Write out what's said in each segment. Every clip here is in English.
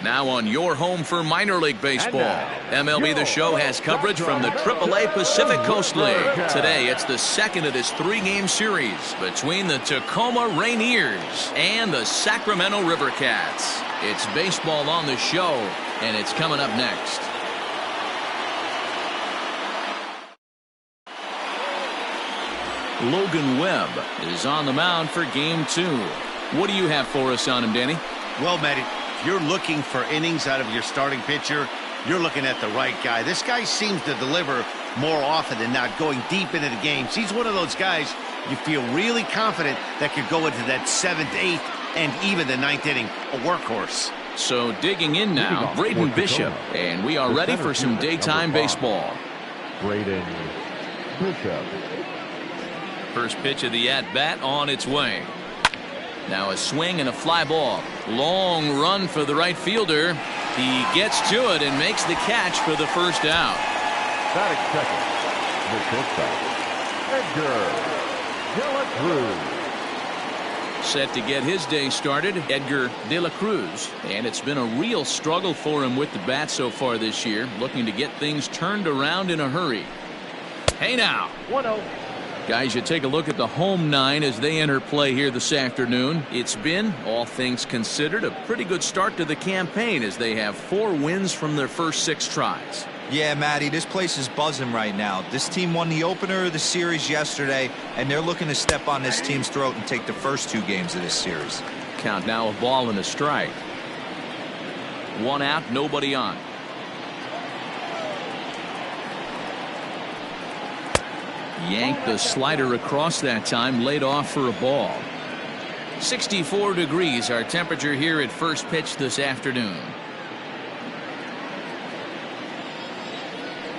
Now on your home for minor league baseball, MLB The Show has coverage from the AAA Pacific Coast League. Today, it's the second of this three-game series between the Tacoma Rainiers and the Sacramento River Cats. It's baseball on the show, and it's coming up next. Logan Webb is on the mound for game 2. What do you have for us on him, Danny? Well, Matty, if you're looking for innings out of your starting pitcher, you're looking at the right guy. This guy seems to deliver more often than not, going deep into the games. He's one of those guys you feel really confident that could go into that 7th, 8th, and even the 9th inning, a workhorse. So digging in now, Braden Bishop, and we are ready for some daytime baseball. Braden Bishop. First pitch of the at-bat on its way. Now a swing and a fly ball. Long run for the right fielder. He gets to it and makes the catch for the first out. Batting second, the shortstop, Edgar De La Cruz. Set to get his day started, Edgar De La Cruz. And it's been a real struggle for him with the bat so far this year, looking to get things turned around in a hurry. Hey now. 1-0. Guys, you take a look at the home 9 as they enter play here this afternoon. It's been, all things considered, a pretty good start to the campaign as they have 4 wins from their first 6 tries. Yeah, Matty, this place is buzzing right now. This team won the opener of the series yesterday, and they're looking to step on this team's throat and take the first 2 games of this series. Count now a ball and a strike. 1 out, nobody on. Yanked the slider across that time, laid off for a ball. 64 degrees our temperature here at first pitch this afternoon.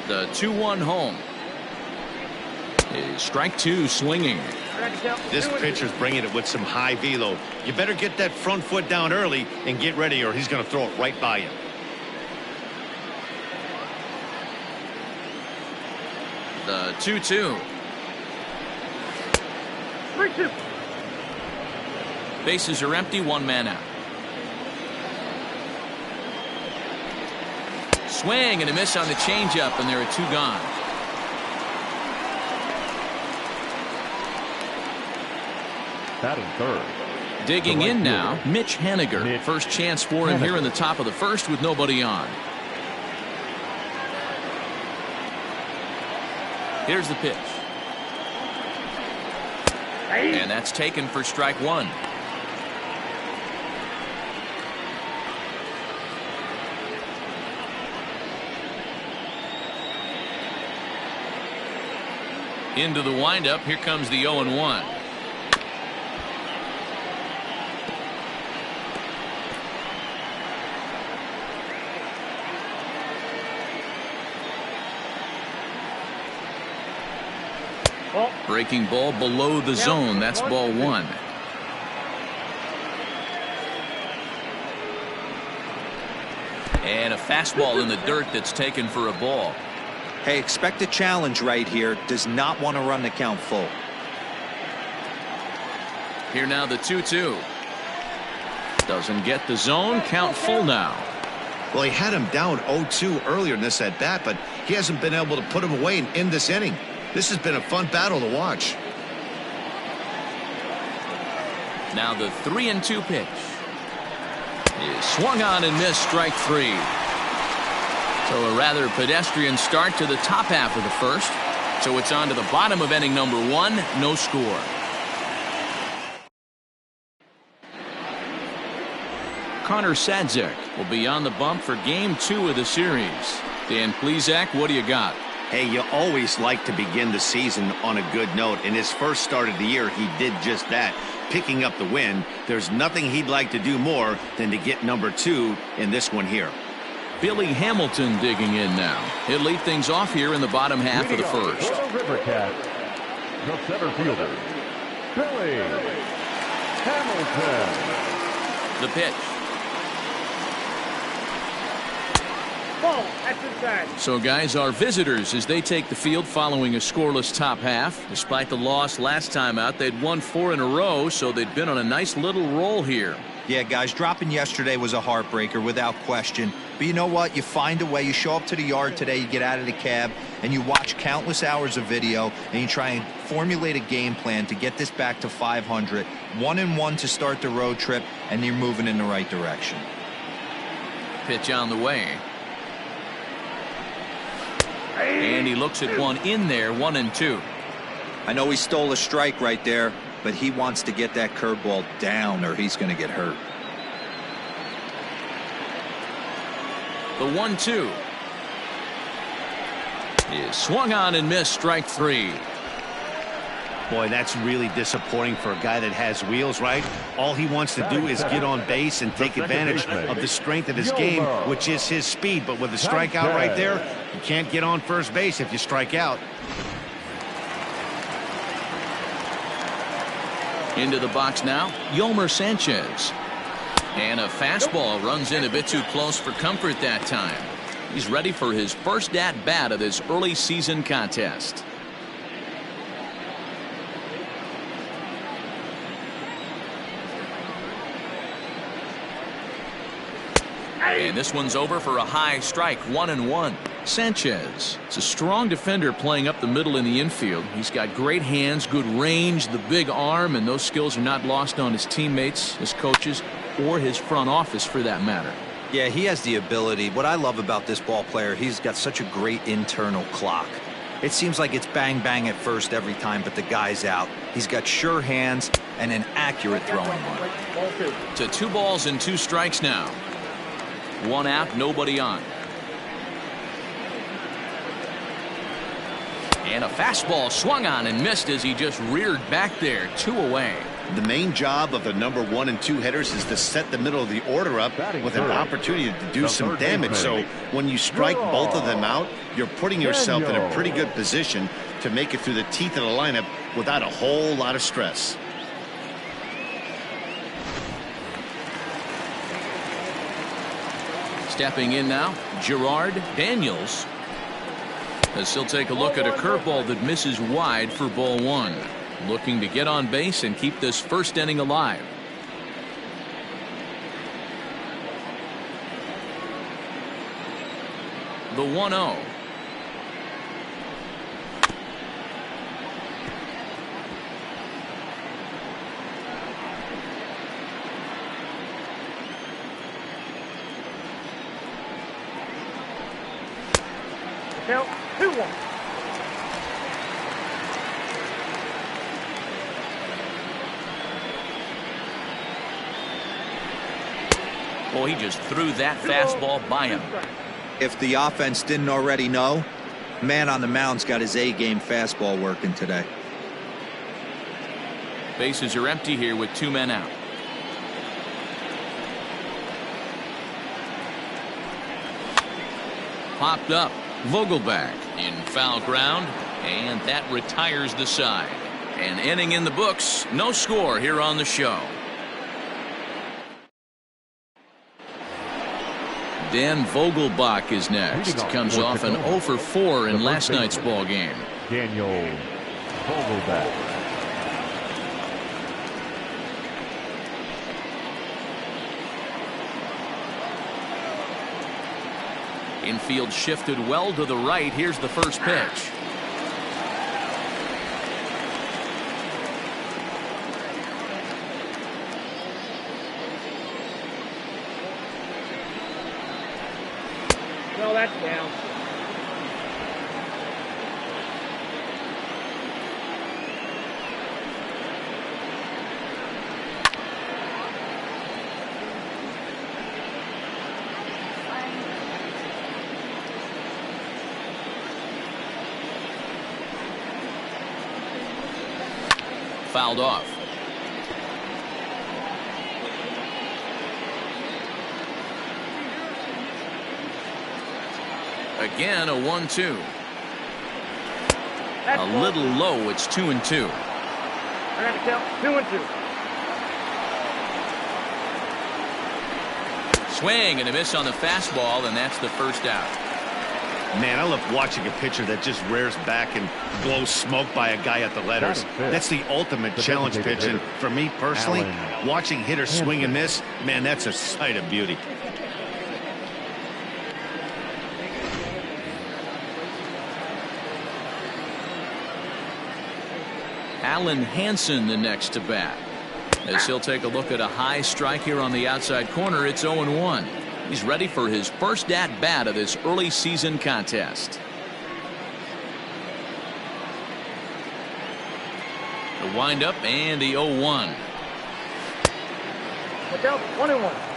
The 2-1 home is strike 2 swinging. This pitcher's bringing it with some high velo. You better get that front foot down early and get ready, or he's going to throw it right by you. The 2-2. Bases are empty, 1 man out. Swing and a miss on the changeup, and there are 2 gone. Batting third. Digging in now, Mitch Haniger. First chance for him here in the top of the first with nobody on. Here's the pitch. And that's taken for strike 1. Into the windup. Here comes the 0-1. Breaking ball below the zone. That's ball 1. And a fastball in the dirt that's taken for a ball. Hey, expect a challenge right here. Does not want to run the count full. Here now the 2-2. Doesn't get the zone. Count full now. Well, he had him down 0-2 earlier in this at bat, but he hasn't been able to put him away in this inning. This has been a fun battle to watch. Now the 3-2 pitch is swung on and missed, strike 3. So a rather pedestrian start to the top half of the first. So it's on to the bottom of inning number 1, no score. Connor Sadzeck will be on the bump for game 2 of the series. Dan Plesac, what do you got? Hey, you always like to begin the season on a good note. In his first start of the year, he did just that, picking up the win. There's nothing he'd like to do more than to get number 2 in this one here. Billy Hamilton digging in now. He'll lead things off here in the bottom half of the first. For the River Cats, the center fielder, Billy Hamilton. The pitch. So guys, our visitors as they take the field following a scoreless top half. Despite the loss last time out, they'd won 4 in a row, so they'd been on a nice little roll here. Yeah, guys, dropping yesterday was a heartbreaker without question. But you know what? You find a way. You show up to the yard today, you get out of the cab, and you watch countless hours of video, and you try and formulate a game plan to get this back to 500. 1-1 to start the road trip, and you're moving in the right direction. Pitch on the way. And he looks at one in there, 1-2. I know he stole a strike right there, but he wants to get that curveball down or he's going to get hurt. The 1-2 is swung on and missed, strike 3. Boy, that's really disappointing for a guy that has wheels, right? All he wants to do is get on base and take advantage of the strength of his game, which is his speed. But with a strikeout right there, you can't get on first base if you strike out. Into the box now, Yolmer Sanchez. And a fastball runs in a bit too close for comfort that time. He's ready for his first at-bat of this early season contest. And this one's over for a high strike, 1-1. Sanchez is a strong defender playing up the middle in the infield. He's got great hands, good range, the big arm, and those skills are not lost on his teammates, his coaches, or his front office for that matter. Yeah, he has the ability. What I love about this ball player, he's got such a great internal clock. It seems like it's bang bang at first every time, but the guy's out. He's got sure hands and an accurate throwing arm. To 2 balls and 2 strikes now. 1 out, nobody on. And a fastball swung on and missed as he just reared back there, 2 away. The main job of the number 1 and 2 hitters is to set the middle of the order up with an opportunity to do some damage. So when you strike both of them out, you're putting yourself in a pretty good position to make it through the teeth of the lineup without a whole lot of stress. Stepping in now, Gerard Daniels. As he'll take a look at a curveball that misses wide for ball 1. Looking to get on base and keep this first inning alive. The 1-0. Count 2-1. Well, he just threw that fastball by him. If the offense didn't already know, man on the mound's got his A-game fastball working today. Bases are empty here with 2 men out. Popped up. Vogelback in foul ground, and that retires the side. An inning in the books. No score here on the show. Dan Vogelbach is next. Comes off an 0 for 4 in last night's ball game. Daniel Vogelback. Infield shifted well to the right. Here's the first pitch. No, that's down. Fouled off. Again, a 1-2. A little low. It's 2-2. I got to count 2-2. Swing and a miss on the fastball, and that's the first out. Man, I love watching a pitcher that just rears back and blows smoke by a guy at the letters. That's the ultimate challenge pitch. And for me personally, watching hitters swing and miss, man, that's a sight of beauty. Alan Hansen the next to bat. As he'll take a look at a high strike here on the outside corner, it's 0-1. He's ready for his first at-bat of this early season contest. The windup and the 0-1. Look out, 1-1.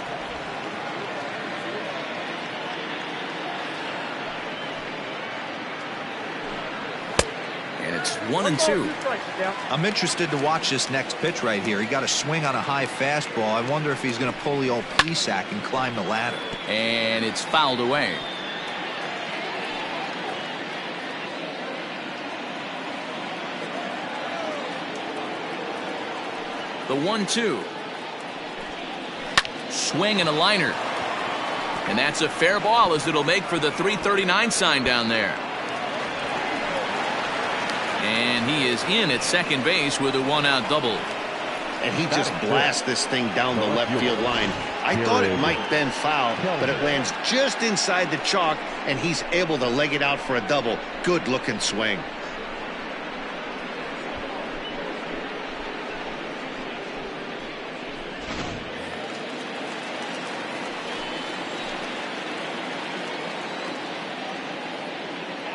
And it's 1-2. I'm interested to watch this next pitch right here. He got a swing on a high fastball. I wonder if he's going to pull the old Plesac and climb the ladder. And it's fouled away. The 1-2. Swing and a liner. And that's a fair ball, as it'll make for the 339 sign down there. And he is in at second base with a one-out double. And he just blasts this thing down the left field line. I thought it might bend foul, but it lands just inside the chalk, and he's able to leg it out for a double. Good-looking swing.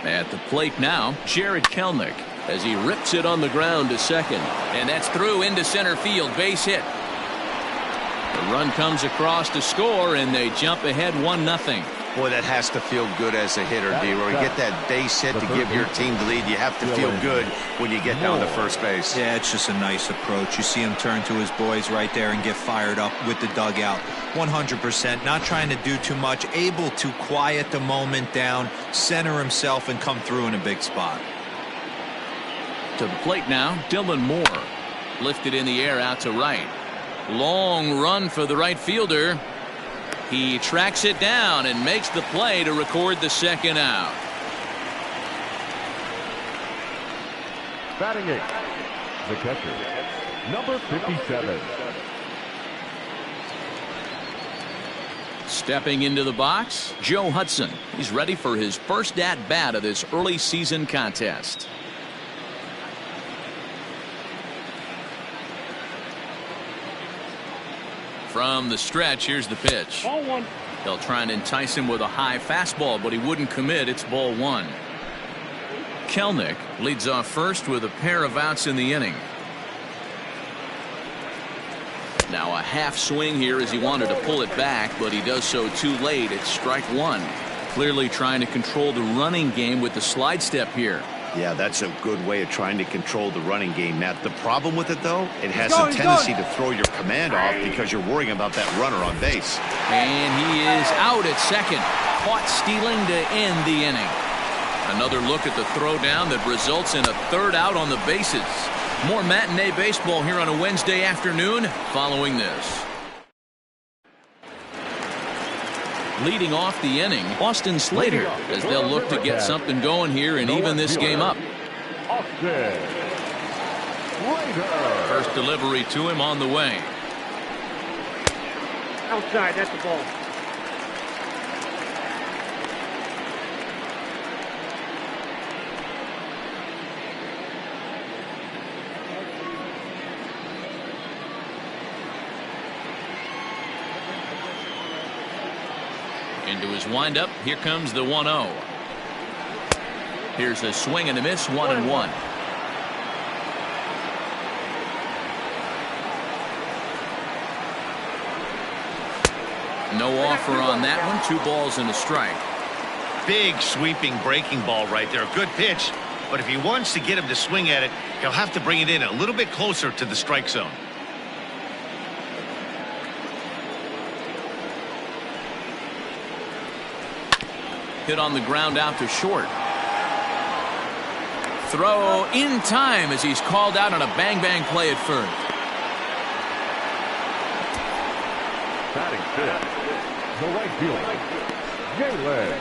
At the plate now, Jared Kelenic, as he rips it on the ground to second. And that's through into center field. Base hit. The run comes across to score, and they jump ahead 1-0. Boy, that has to feel good as a hitter, D. Where you get that base hit to give your team the lead, you have to feel good when you get down to first base. Yeah, it's just a nice approach. You see him turn to his boys right there and get fired up with the dugout. 100%, not trying to do too much, able to quiet the moment down, center himself, and come through in a big spot. To the plate now, Dylan Moore. Lifted in the air out to right. Long run for the right fielder. He tracks it down and makes the play to record the second out. Batting eighth, the catcher, number 57. Stepping into the box, Joe Hudson. He's ready for his first at-bat of this early season contest. From the stretch, here's the pitch. Ball one. They'll try and entice him with a high fastball, but he wouldn't commit. It's ball one. Kelenic leads off first with a pair of outs in the inning. Now a half swing here as he wanted to pull it back, but he does so too late. It's strike one. Clearly trying to control the running game with the slide step here. Yeah, that's a good way of trying to control the running game. Now, the problem with it, though, it has a tendency to throw your command off because you're worrying about that runner on base. And he is out at second. Caught stealing to end the inning. Another look at the throwdown that results in a third out on the bases. More matinee baseball here on a Wednesday afternoon following this. Leading off the inning, Austin Slater, as they'll look to get something going here and even this game up. First delivery to him on the way. Outside, that's the ball. Into his windup, here comes the 1-0. Here's a swing and a miss, 1-1. No offer on that one. 2 balls and a strike. Big sweeping breaking ball right there. A good pitch, but if he wants to get him to swing at it, he'll have to bring it in a little bit closer to the strike zone. Hit on the ground out to short. Throw in time as he's called out on a bang-bang play at first. Batting fifth, the right fielder, Jalen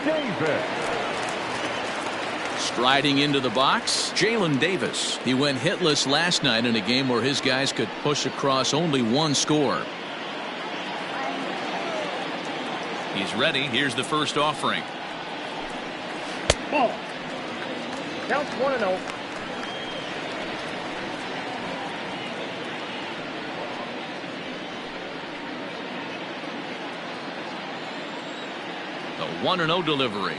Davis. Striding into the box, Jalen Davis. He went hitless last night in a game where his guys could push across only one score. He's ready. Here's the first offering. Ball. Counts 1-0. The 1-0 delivery.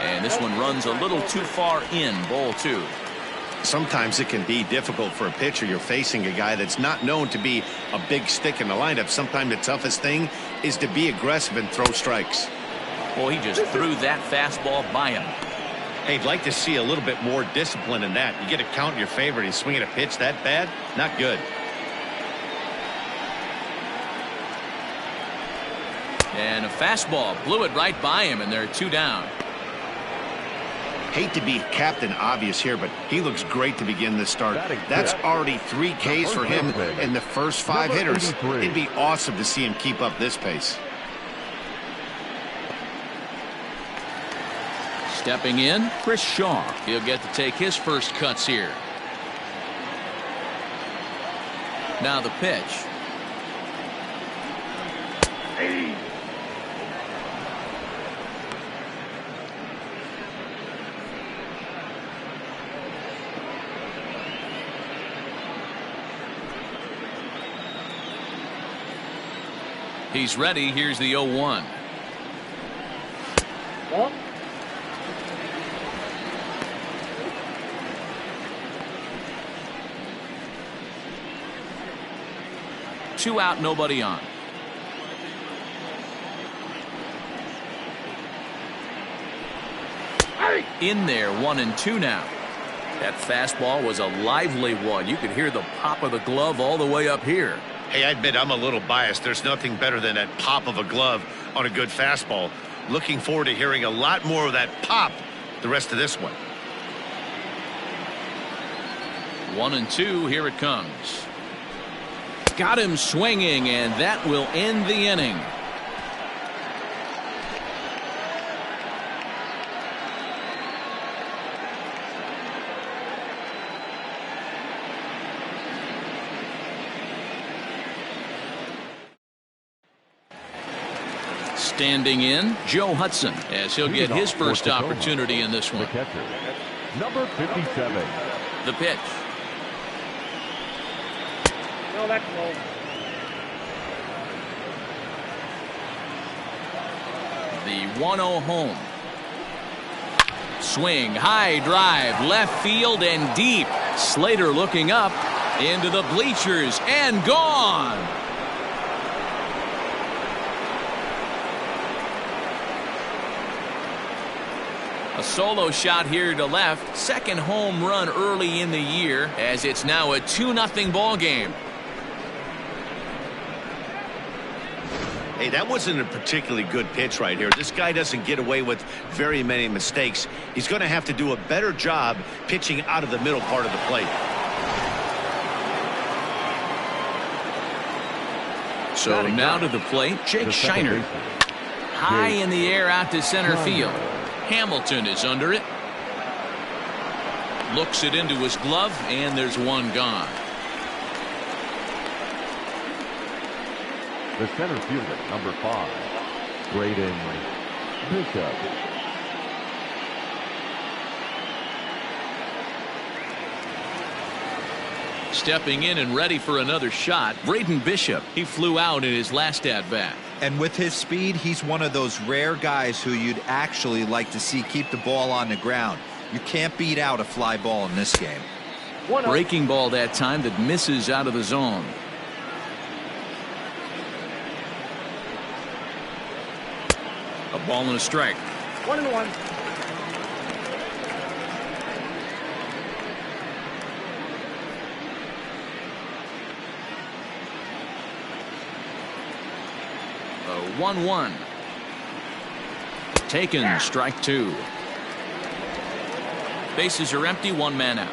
And this one runs a little too far in, ball 2. Sometimes it can be difficult for a pitcher. You're facing a guy that's not known to be a big stick in the lineup. Sometimes the toughest thing is to be aggressive and throw strikes. Boy, he just threw that fastball by him. Hey, I'd like to see a little bit more discipline in that. You get a count in your favor and he's swinging a pitch that bad? Not good. And a fastball blew it right by him, and they're 2 down. Hate to be Captain Obvious here, but he looks great to begin this start. That's already 3 Ks for him in the first 5 hitters. It'd be awesome to see him keep up this pace. Stepping in, Chris Shaw. He'll get to take his first cuts here. Now the pitch. He's ready. Here's the 0-1. Ball. Two out, nobody on. In there, 1-2 now. That fastball was a lively one. You could hear the pop of the glove all the way up here. Hey, I admit I'm a little biased. There's nothing better than that pop of a glove on a good fastball. Looking forward to hearing a lot more of that pop the rest of this one. 1-2, here it comes. Got him swinging, and that will end the inning. Standing in, Joe Hudson, as he'll get his first opportunity in this one. The catcher, number 57. The pitch. No, that's low. The 1-0 home. Swing, high drive, left field and deep. Slater looking up into the bleachers and gone. A solo shot here to left. Second home run early in the year, as it's now a 2-0 ball game. Hey, that wasn't a particularly good pitch right here. This guy doesn't get away with very many mistakes. He's going to have to do a better job pitching out of the middle part of the plate. So now to the plate, Jake Shiner. High in the air out to center field. Hamilton is under it. Looks it into his glove, and there's one gone. The center fielder, number 5, Braden Bishop. Stepping in and ready for another shot, Braden Bishop. He flew out in his last at-bat. And with his speed, he's one of those rare guys who you'd actually like to see keep the ball on the ground. You can't beat out a fly ball in this game. Breaking ball that time that misses out of the zone. A ball and a strike. 1-1. A 1-1. Taken, strike 2. Bases are empty, 1 man out.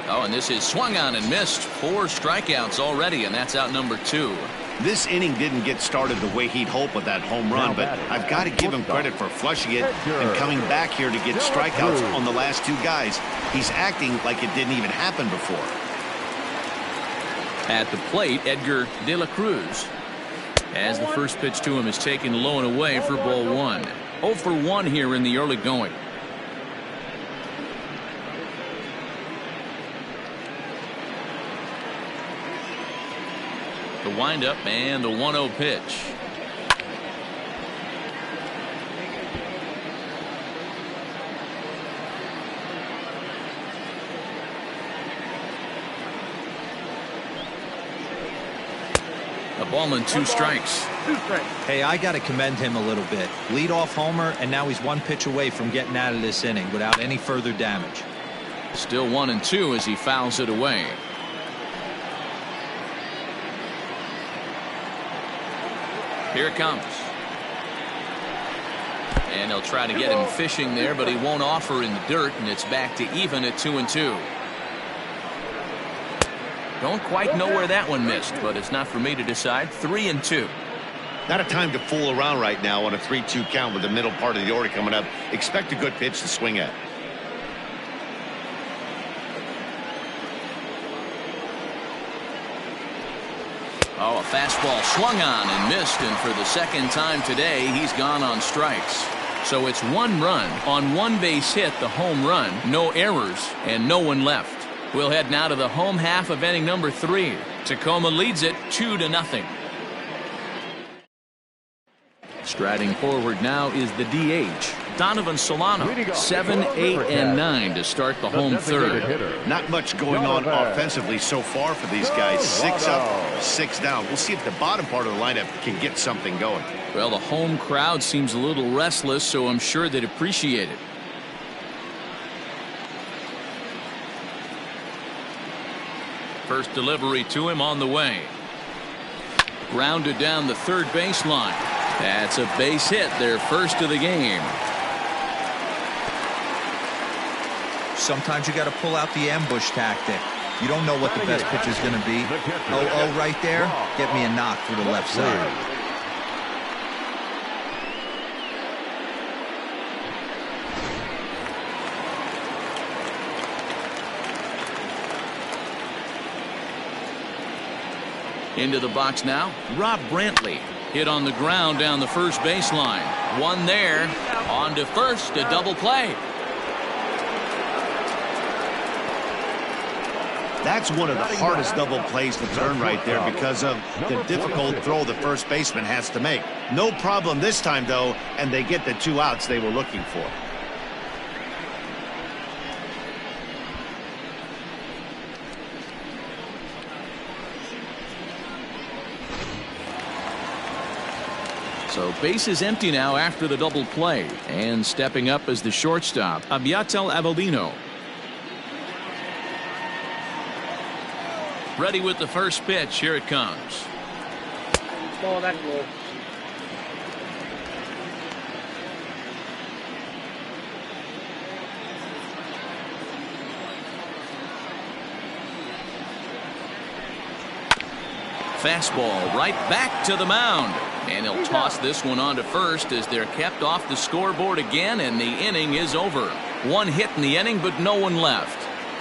Oh, and this is swung on and missed. 4 strikeouts already, and that's out number 2. This inning didn't get started the way he'd hoped with that home run, but I've got to give him credit for flushing it and coming back here to get strikeouts on the last 2 guys. He's acting like it didn't even happen before. At the plate, Edgar De La Cruz, as the first pitch to him is taken low and away for ball 1. 0 for 1 here in the early going. The windup and the 1-0 pitch. A ball and 2 strikes. Hey, I got to commend him a little bit. Leadoff homer, and now he's 1 pitch away from getting out of this inning without any further damage. Still 1-2 as he fouls it away. Here it comes. And he'll try to get him fishing there, but he won't offer in the dirt, and it's back to even at 2-2. Don't quite know where that one missed, but it's not for me to decide. 3-2. Not a time to fool around right now on a 3-2 count with the middle part of the order coming up. Expect a good pitch to swing at. Oh, a fastball swung on and missed, and for the second time today, he's gone on strikes. So it's 1 run on 1 base hit, the home run, no errors, and no one left. We'll head now to the home half of inning number 3. Tacoma leads it 2-0. Striding forward now is the DH, Donovan Solano. 7, 8, and 9 to start the home third. Not much going on offensively so far for these guys. 6 up, 6 down. We'll see if the bottom part of the lineup can get something going. Well, the home crowd seems a little restless, so I'm sure they'd appreciate it. First delivery to him on the way. Grounded down the third baseline. That's a base hit, their first of the game. Sometimes you got to pull out the ambush tactic. You don't know what the best pitch is going to be. Oh, right there. Get me a knock through the left side. Into the box now, Rob Brantley. Hit on the ground down the first baseline. One there. On to first, a double play. That's one of the hardest double plays to turn right there because of the difficult throw the first baseman has to make. No problem this time, though, and they get the 2 outs they were looking for. So base is empty now after the double play. And stepping up as the shortstop, Abiatel Abaldino. Ready with the first pitch. Here it comes. Oh, that's low. Fastball right back to the mound. And he'll toss this one on to first as they're kept off the scoreboard again, and the inning is over. 1 hit in the inning, but no one left.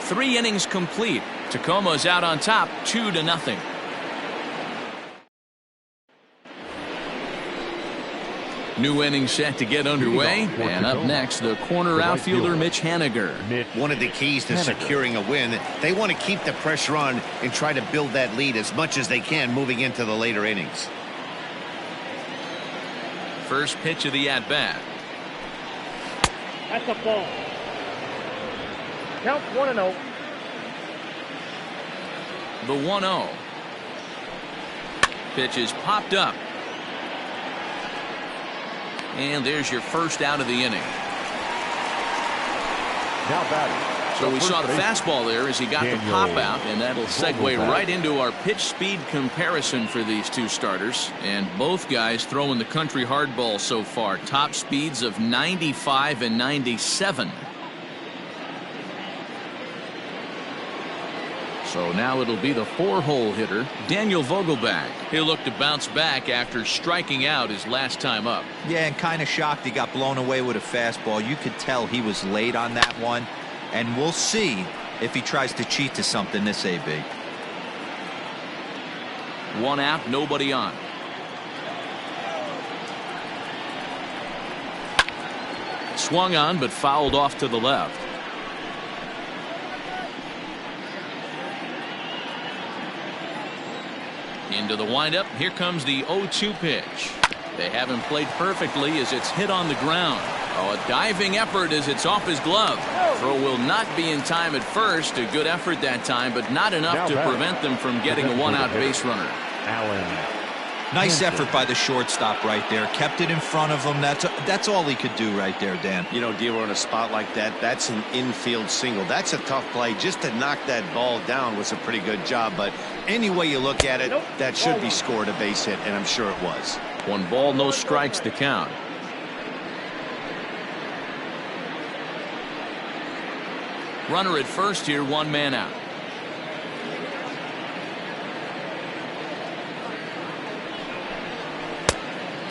3 innings complete. Tacoma's out on top, 2-0. New inning set to get underway, and up next, the corner outfielder Mitch Haniger. One of the keys to securing a win, they want to keep the pressure on and try to build that lead as much as they can moving into the later innings. First pitch of the at-bat. That's a ball. Count 1-0. The 1-0. Pitch is popped up. And there's your first out of the inning. Now batting, So we saw the fastball there as he got the pop out, and that'll segue right into our pitch speed comparison for these two starters. And both guys throwing the country hardball so far. Top speeds of 95 and 97. So now it'll be the 4-hole hitter, Daniel Vogelbach. He'll look to bounce back after striking out his last time up. Yeah, and kind of shocked he got blown away with a fastball. You could tell he was late on that one. And we'll see if he tries to cheat to something this AB. One out, nobody on. Swung on, but fouled off to the left. Into the windup. Here comes the 0-2 pitch. They haven't played perfectly as it's hit on the ground. Oh, a diving effort as it's off his glove. Throw will not be in time at first. A good effort that time, but not enough to prevent them from getting a one-out base runner. Nice effort by the shortstop right there. Kept it in front of him. That's all he could do right there, Dan. You know, Dealer, in a spot like that, that's an infield single. That's a tough play. Just to knock that ball down was a pretty good job. But any way you look at it, that should be scored a base hit, and I'm sure it was. 1 ball, no strikes to count. Runner at first here, 1 man out.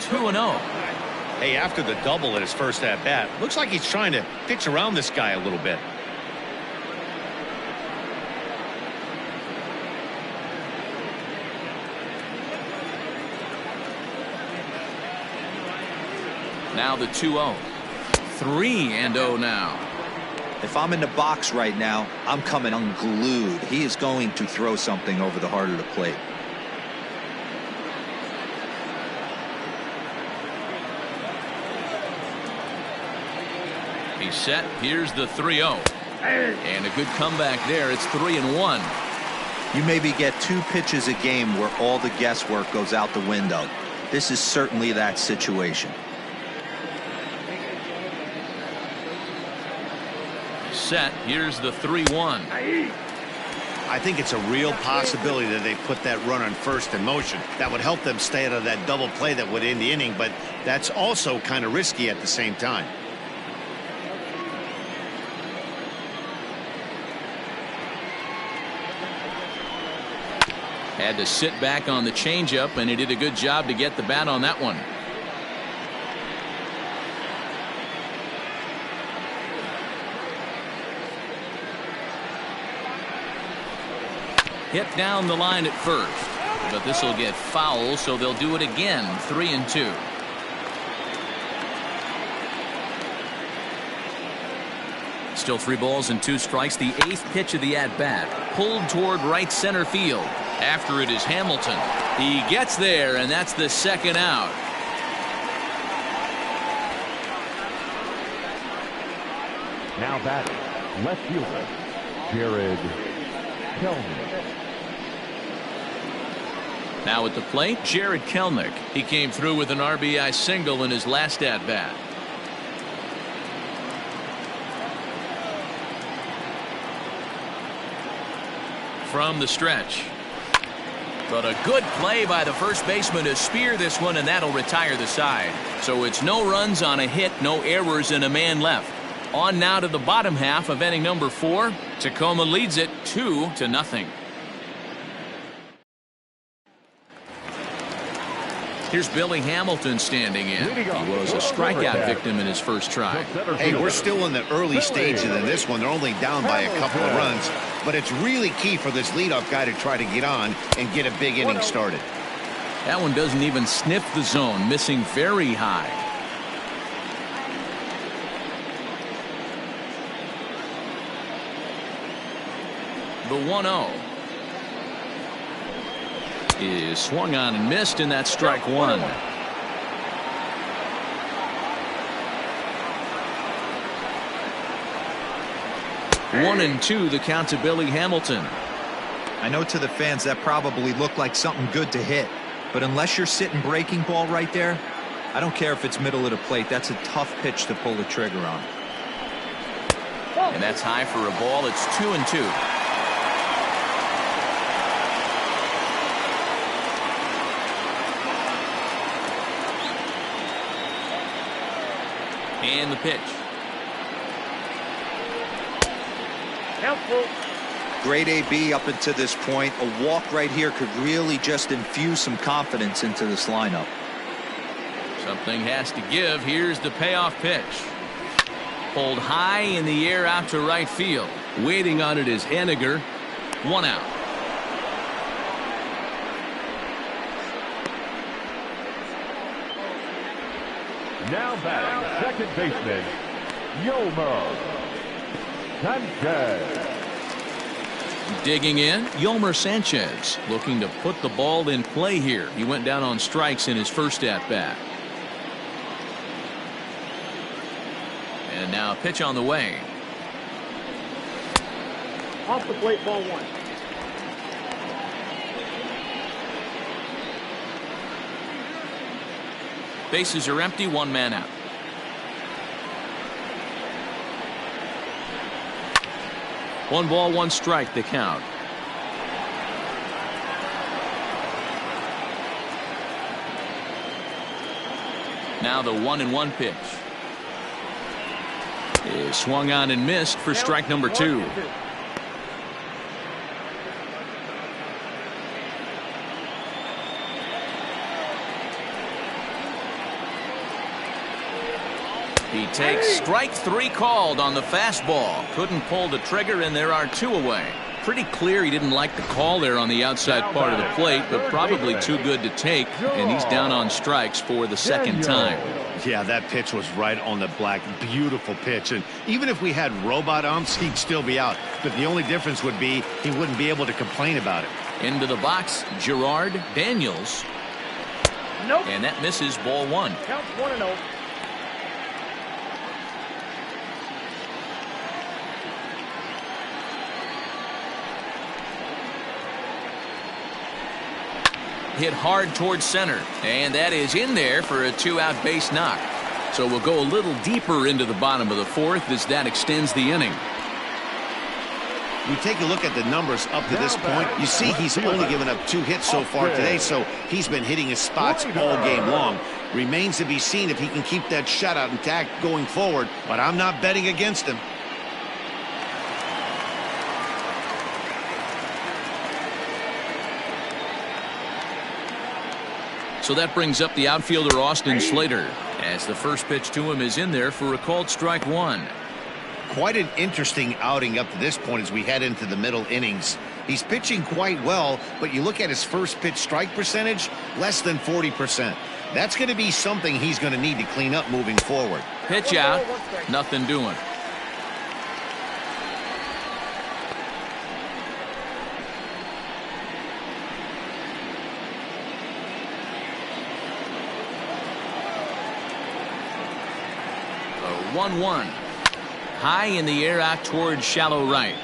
Two and 0. Hey, after the double at his first at bat, looks like he's trying to pitch around this guy a little bit. Now the 2-0. 3-0 now. If I'm in the box right now, I'm coming unglued. He is going to throw something over the heart of the plate. He's set. Here's the 3-0. And a good comeback there. It's 3-1. You maybe get 2 pitches a game where all the guesswork goes out the window. This is certainly that situation. Set. Here's the 3-1. I think it's a real possibility that they put that run on first in motion. That would help them stay out of that double play that would end the inning, but that's also kind of risky at the same time. Had to sit back on the changeup, and he did a good job to get the bat on that one. Hit down the line at first, but this will get foul, so they'll do it again. 3-2. Still 3 balls and 2 strikes. The 8th pitch of the at-bat, pulled toward right center field. After it is Hamilton. He gets there, and that's the 2nd out. Now batting, left fielder, Jared Kelly. Now at the plate, Jared Kelnick. He came through with an RBI single in his last at-bat. From the stretch. But a good play by the first baseman to spear this one, and that'll retire the side. So it's no runs on a hit, no errors, and a man left. On now to the bottom half of inning number 4. Tacoma leads it 2-0. Here's Billy Hamilton standing in. He was a strikeout victim in his first try. Hey, we're still in the early stages of this one. They're only down by a couple of runs, but it's really key for this leadoff guy to try to get on and get a big inning started. That one doesn't even sniff the zone, missing very high. The 1-0 is swung on and missed, and that's strike 1. One and 2, the count to Billy Hamilton. I know to the fans that probably looked like something good to hit, but unless you're sitting breaking ball right there, I don't care if it's middle of the plate. That's a tough pitch to pull the trigger on. And that's high for a ball. It's 2-2. And the pitch. Helpful. Great AB up until this point. A walk right here could really just infuse some confidence into this lineup. Something has to give. Here's the payoff pitch. Pulled high in the air out to right field. Waiting on it is Henniger. 1 out. Now batting, second baseman, Yolmer Sanchez. Digging in, Yolmer Sanchez looking to put the ball in play here. He went down on strikes in his first at-bat. And now a pitch on the way. Off the plate, ball 1. Bases are empty, 1 man out. One ball, 1 strike, the count. Now the 1-1 pitch is swung on and missed for strike number 2. He takes strike 3 called on the fastball. Couldn't pull the trigger, and there are 2 away. Pretty clear he didn't like the call there on the outside part of the plate, but probably too good to take, and he's down on strikes for the second time. Yeah, that pitch was right on the black. Beautiful pitch. And even if we had robot umps, he'd still be out. But the only difference would be he wouldn't be able to complain about it. Into the box, Gerard Daniels. Nope. And that misses, ball 1. Counts 1-0. Hit hard towards center, and that is in there for a 2-out base knock. So we'll go a little deeper into the bottom of the 4th as that extends the inning. You take a look at the numbers up to this point, you see he's only given up 2 hits so far today, so he's been hitting his spots all game long. Remains to be seen if he can keep that shutout intact going forward, but I'm not betting against him. So that brings up the outfielder Austin Slater, as the first pitch to him is in there for a called strike 1. Quite an interesting outing up to this point as we head into the middle innings. He's pitching quite well, but you look at his first pitch strike percentage, less than 40%. That's going to be something he's going to need to clean up moving forward. Pitch out, nothing doing. A 1-1. High in the air out towards shallow right.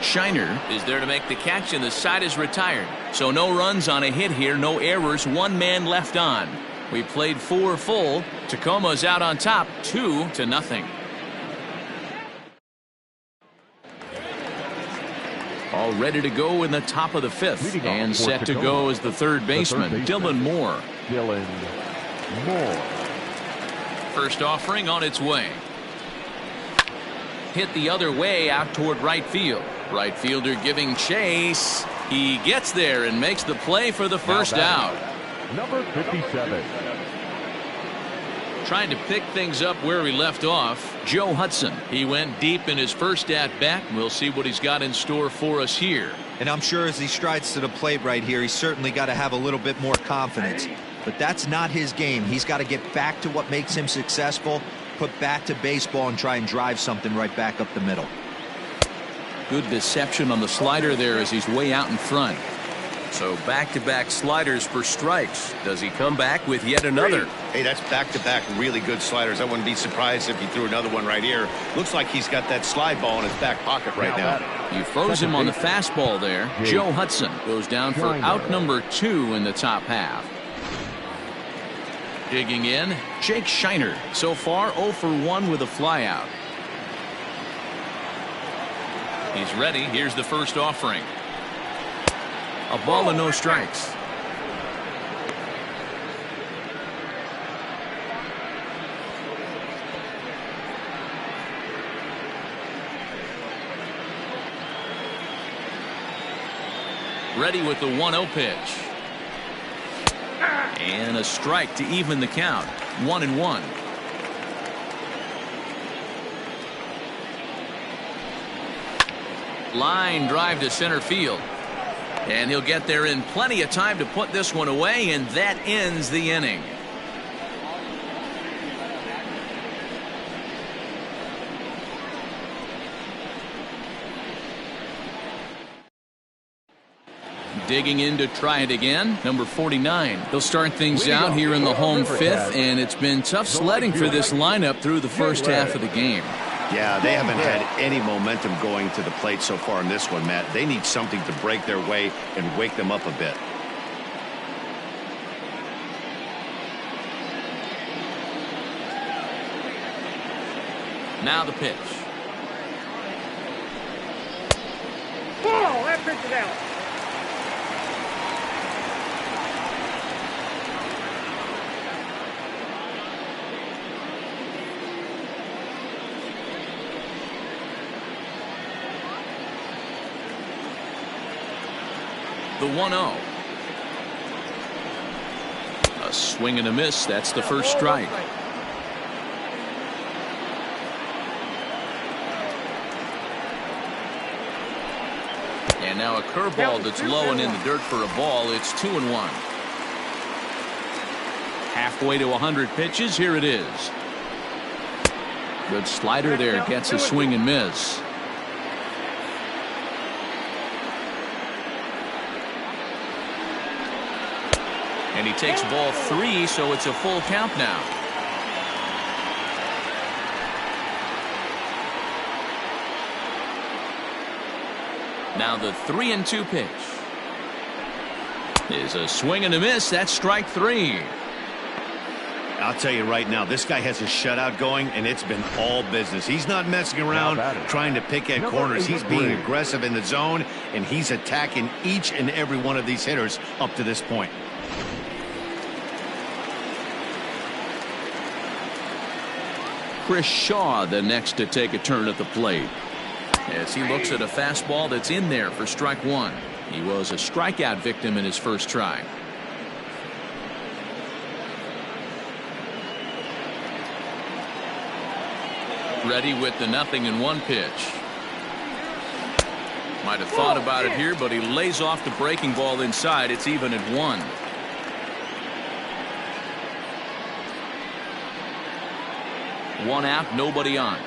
Shiner is there to make the catch, and the side is retired. So no runs on a hit here, no errors, 1 man left on. We played 4 full. Tacoma's out on top, 2-0. All ready to go in the top of the 5th, and set to go as the third baseman, Dylan Moore. Dylan Moore. First offering on its way. Hit the other way out toward right field. Right fielder giving chase. He gets there and makes the play for the first out. Number 57. Trying to pick things up where he left off, Joe Hudson. He went deep in his first at-bat. We'll see what he's got in store for us here. And I'm sure as he strides to the plate right here, he's certainly got to have a little bit more confidence. But that's not his game. He's got to get back to what makes him successful, put bat to baseball, and try and drive something right back up the middle. Good deception on the slider there as he's way out in front. So back-to-back sliders for strikes. Does he come back with yet another? Hey, that's back-to-back really good sliders. I wouldn't be surprised if he threw another one right here. Looks like he's got that slide ball in his back pocket right now. You froze him on the fastball there. Joe Hudson goes down for out number 2 in the top half. Digging in, Jake Shiner. So far 0 for 1 with a flyout. He's ready. Here's the first offering. A ball and no strikes. Ready with the 1-0 pitch. And a strike to even the count. 1-1. Line drive to center field. And he'll get there in plenty of time to put this one away, and that ends the inning. Digging in to try it again, number 49. They'll start things out here in the home fifth, and it's been tough sledding for this lineup through the first half of the game. Yeah, they haven't had any momentum going to the plate so far in this one, Matt. They need something to break their way and wake them up a bit. Now the pitch. Ball, that pitch is out. The 1-0. A swing and a miss. That's the first strike. And now a curveball that's low and in the dirt for a ball. It's 2-1. Halfway to 100 pitches. Here it is. Good slider there. Gets a swing and miss. And he takes ball 3, so it's a full count now. Now the 3-2 pitch is a swing and a miss. That's strike 3. I'll tell you right now, this guy has a shutout going, and it's been all business. He's not messing around trying to pick at corners. He's being aggressive in the zone, and he's attacking each and every one of these hitters up to this point. Chris Shaw the next to take a turn at the plate as he looks at a fastball that's in there for strike 1. He was a strikeout victim in his first try. Ready with the 0-1 pitch. Might have thought about it here, but he lays off the breaking ball inside. It's even at 1. One out, nobody on.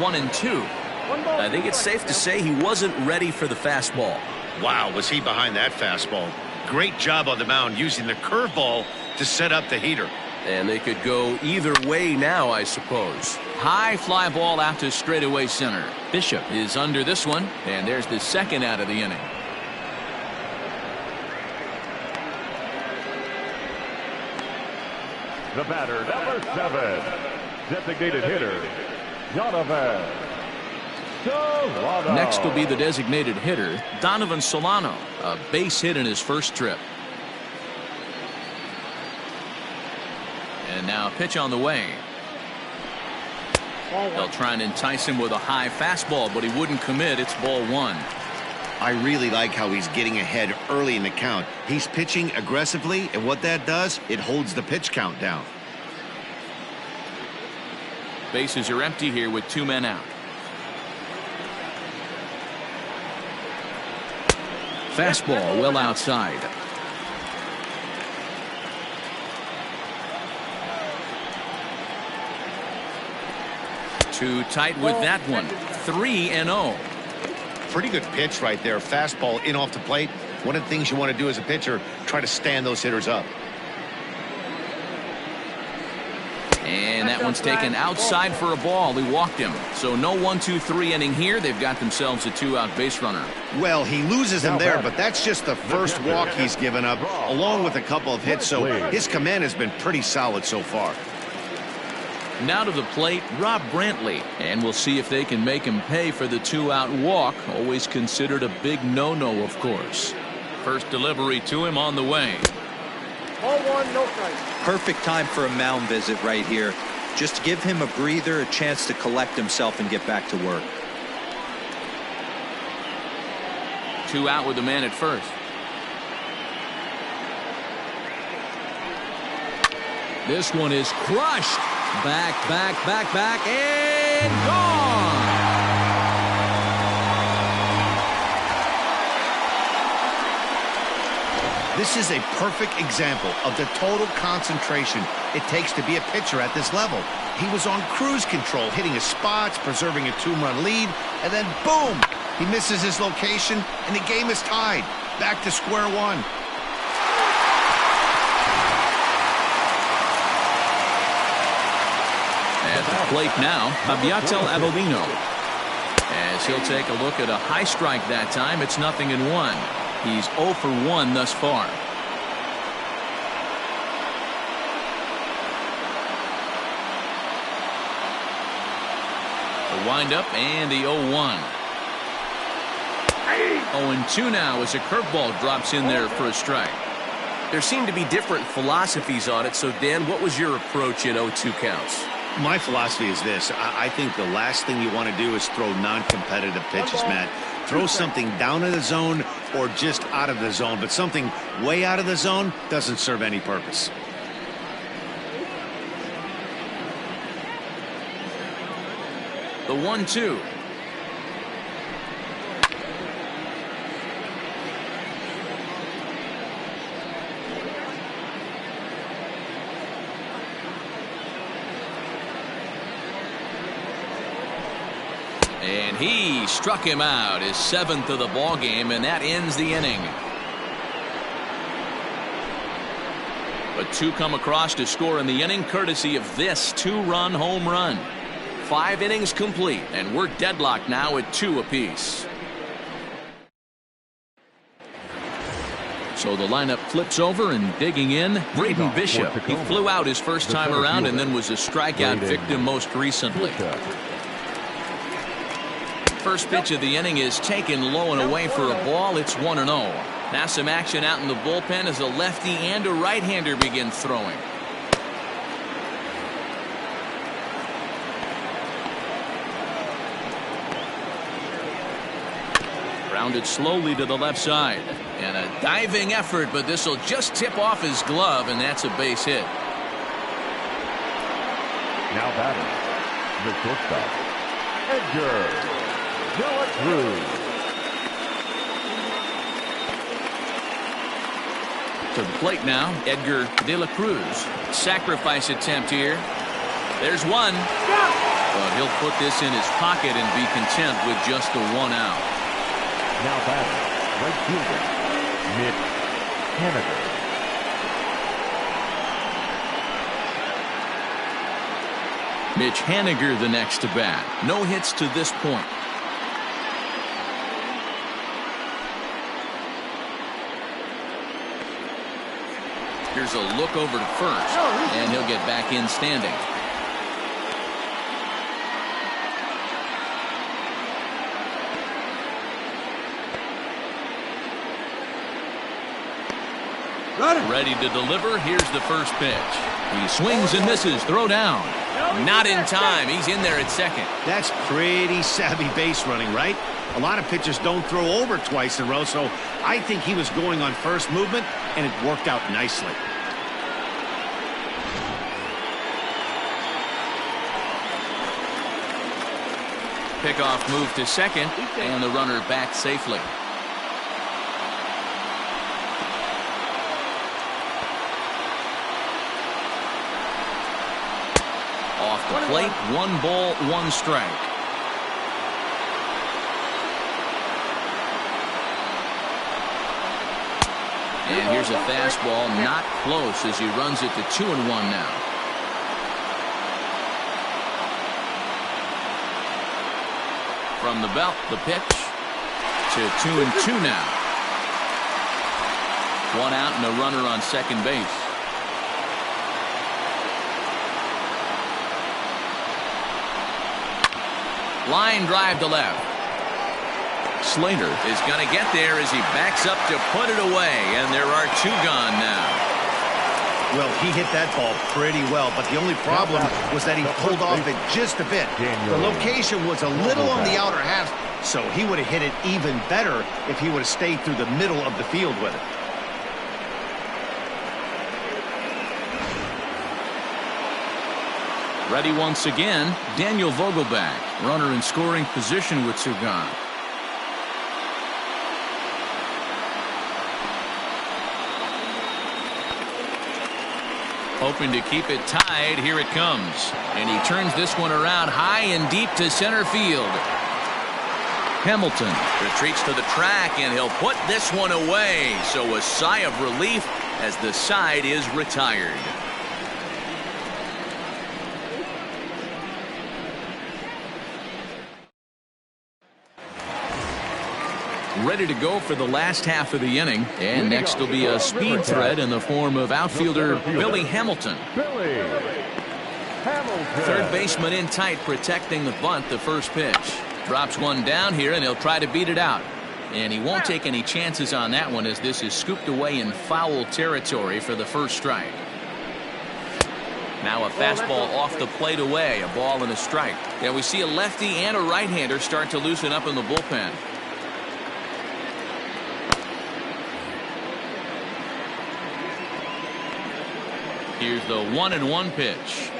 One and two. I think it's safe to say he wasn't ready for the fastball. Wow, was he behind that fastball. Great job on the mound using the curveball to set up the heater. And they could go either way now, I suppose. High fly ball out to straightaway center. Bishop is under this one, and there's the second out of the inning. The batter, number 7, designated hitter, Donovan Solano. Next will be the designated hitter, Donovan Solano, a base hit in his first trip. And now a pitch on the way. They'll try and entice him with a high fastball, but he wouldn't commit. It's ball 1. I really like how he's getting ahead early in the count. He's pitching aggressively, and what that does, it holds the pitch count down. Bases are empty here with 2 men out. Fastball well outside. Too tight with that one. 3-0. Pretty good pitch right there. Fastball in off the plate. One of the things you want to do as a pitcher, try to stand those hitters up. And that That one's taken outside for a ball. He walked him. So no 1-2-3 inning here. They've got themselves a 2-out base runner. Well, he loses him there, but that's just the first walk he's given up, along with a couple of hits, so his command has been pretty solid so far. Now to the plate, Rob Brantley. And we'll see if they can make him pay for the 2-out walk. Always considered a big no-no, of course. First delivery to him on the way. Ball 1, no strike. Perfect time for a mound visit right here. Just to give him a breather, a chance to collect himself and get back to work. 2 out with the man at first. This one is crushed. Back, and gone. This is a perfect example of the total concentration it takes to be a pitcher at this level. He was on cruise control, hitting his spots, preserving a 2-run lead, and then boom! He misses his location, and the game is tied. Back to square one. At the plate now, Abiatel Avelino. As he'll take a look at a high strike that time, it's 0-1. He's 0 for 1 thus far. The windup and the 0-1. 0-2 now as a curveball drops in there for a strike. There seem to be different philosophies on it. So, Dan, what was your approach at 0-2 counts? My philosophy is this. I think the last thing you want to do is throw non-competitive pitches, Matt. Throw something down in the zone or just out of the zone, but something way out of the zone doesn't serve any purpose. The 1-2. And he struck him out, his 7th of the ball game, and that ends the inning. But 2 come across to score in the inning, courtesy of this 2-run home run. 5 innings complete, and we're deadlocked now at 2 apiece. So the lineup flips over, and digging in, Braden Bishop. He flew out his first time around and then was a strikeout victim most recently. First pitch of the inning is taken low and away for a ball. It's 1-0. Now some action out in the bullpen as a lefty and a right-hander begin throwing. Grounded slowly to the left side. And a diving effort, but this will just tip off his glove, and that's a base hit. Now batting, the shortstop, Edgar. To the plate now, Edgar De La Cruz. Sacrifice attempt here. There's one. But he'll put this in his pocket and be content with just the 1 out. Now batting, right fielder, Mitch Haniger. Mitch Haniger the next to bat. No hits to this point. Here's a look over to first, and he'll get back in standing. Ready to deliver. Here's the first pitch. He swings and misses. Throw down. Not in time. He's in there at second. That's pretty savvy base running, right? A lot of pitchers don't throw over twice in a row, so I think he was going on first movement, and it worked out nicely. Pickoff move to second, and the runner back safely. Off the plate, 1 ball, 1 strike. And here's a fastball, not close as he runs it to 2-1 now. From the belt, the pitch to 2-2 now. One out and a runner on second base. Line drive to left. Slater is going to get there as he backs up to put it away, and there are two gone now. Well, he hit that ball pretty well, but the only problem was that he pulled off it just a bit. The location was a little on the outer half, so he would have hit it even better if he would have stayed through the middle of the field with it. Ready once again, Daniel Vogelback. Runner in scoring position with two gone. Hoping to keep it tied. Here it comes. And he turns this one around high and deep to center field. Hamilton retreats to the track, and he'll put this one away. So a sigh of relief as the side is retired. Ready to go for the last half of the inning. And next will be a speed threat in the form of outfielder Billy Hamilton. Third baseman in tight, protecting the bunt. The first pitch. Drops one down here, and he'll try to beat it out. And he won't take any chances on that one, as this is scooped away in foul territory for the first strike. Now a fastball off the plate away. A ball and a strike. And we see a lefty and a right-hander start to loosen up in the bullpen. Here's the 1-1 pitch.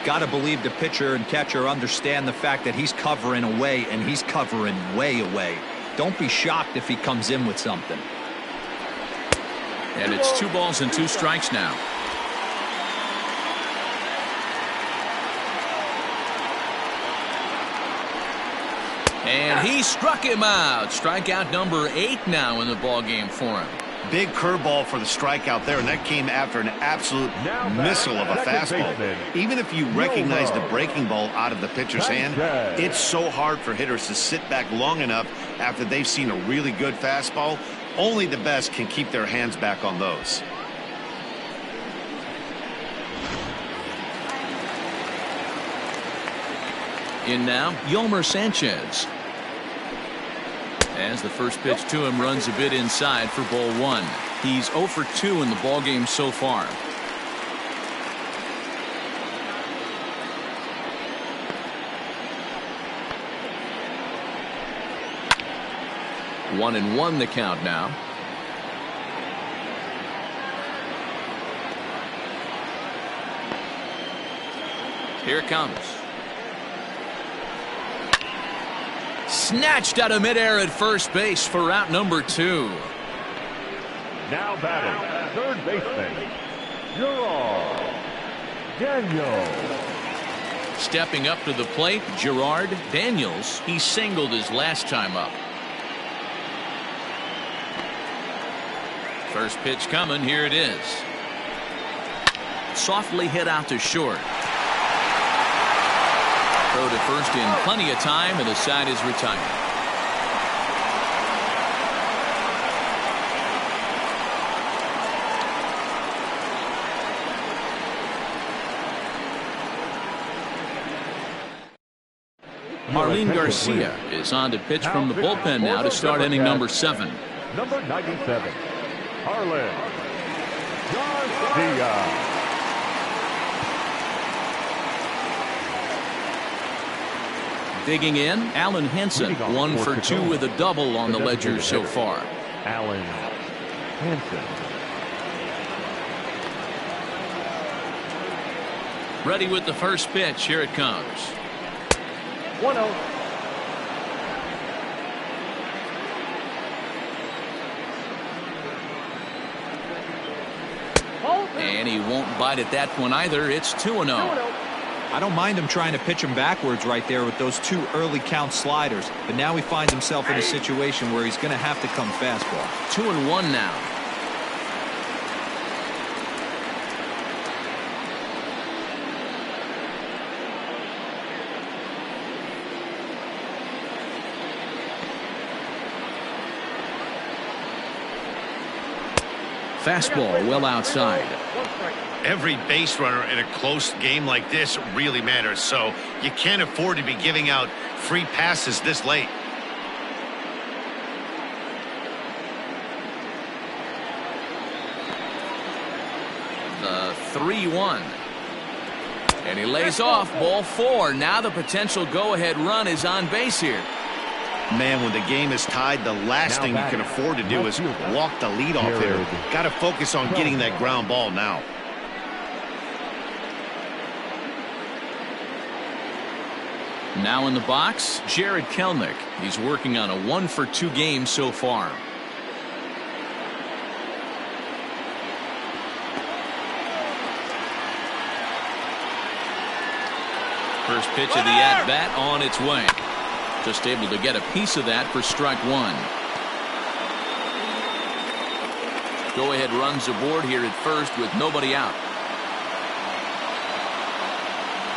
Got to believe the pitcher and catcher understand the fact that he's covering away, and he's covering way away. Don't be shocked if he comes in with something. And it's 2 balls and 2 strikes now. And he struck him out. Strikeout number 8 now in the ball game for him. Big curveball for the strikeout there, and that came after an absolute missile of a fastball. Even if you recognize the breaking ball out of the pitcher's hand, it's so hard for hitters to sit back long enough after they've seen a really good fastball. Only the best can keep their hands back on those. In now, Yolmer Sanchez. As the first pitch to him runs a bit inside for ball 1. He's 0 for 2 in the ballgame so far. One and one the count now. Here it comes. Snatched out of midair at first base for out number 2. Now batting, third baseman, Gerard Daniels. Stepping up to the plate, Gerard Daniels. He singled his last time up. First pitch coming. Here it is. Softly hit out to short. Throw to first in plenty of time, and the side is retired. Marlene Garcia is on to pitch from the bullpen now to start inning number 7. Number 97, Marlene Garcia. Digging in, Alan Henson, 1 for 2 with a double on the ledger so far. Alan Henson. Ready with the first pitch. Here it comes. 1-0. And he won't bite at that one either. It's 2-0. I don't mind him trying to pitch him backwards right there with those 2 early count sliders, but now he finds himself in a situation where he's going to have to come fastball. 2-1 now. Fastball well outside. Every base runner in a close game like this really matters, so you can't afford to be giving out free passes this late. The 3-1. And he lays off, ball 4. Now the potential go-ahead run is on base here. Man, when the game is tied, the last thing you can afford to do is walk the leadoff hitter. Got to focus on getting that ground ball now. Now in the box, Jared Kelenic. He's working on a 1-for-2 game so far. First pitch of the at-bat on its way. Just able to get a piece of that for strike 1. Go-ahead runs aboard here at first with nobody out.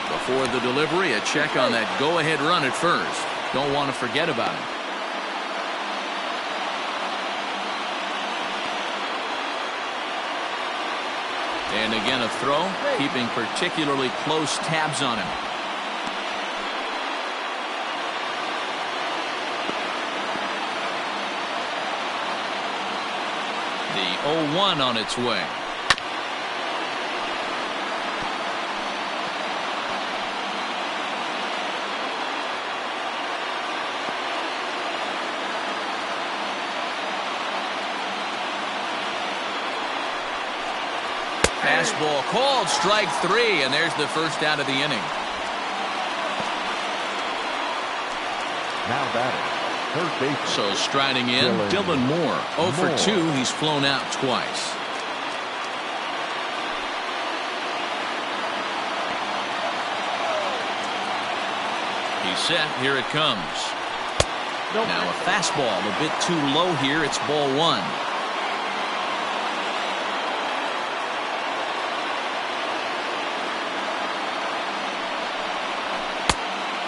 Before the delivery, a check on that go-ahead run at first. Don't want to forget about it. And again a throw, keeping particularly close tabs on him. The 0-1 on its way. Fastball called, strike 3, and there's the first out of the inning. Now batting, third baseman. So striding in, Dylan Moore. 0 for 2, he's flown out twice. He's set, here it comes. Now a fastball a bit too low here, it's ball 1.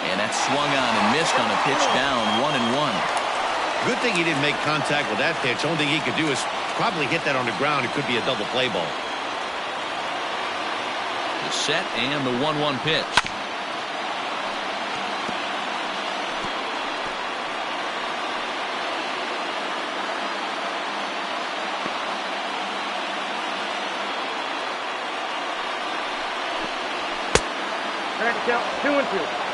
And that's swung on and missed on a pitch down, 1-1. Good thing he didn't make contact with that pitch. Only thing he could do is probably hit that on the ground. It could be a double play ball. The set and the 1-1 pitch. Count 2-2.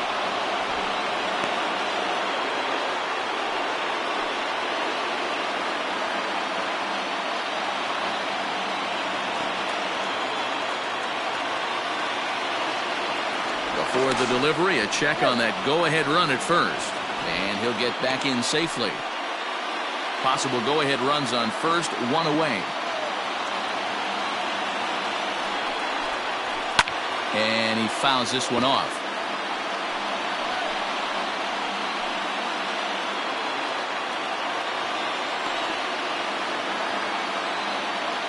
Before the delivery, a check on that go-ahead run at first. And he'll get back in safely. Possible go-ahead runs on first, 1 away. And he fouls this one off.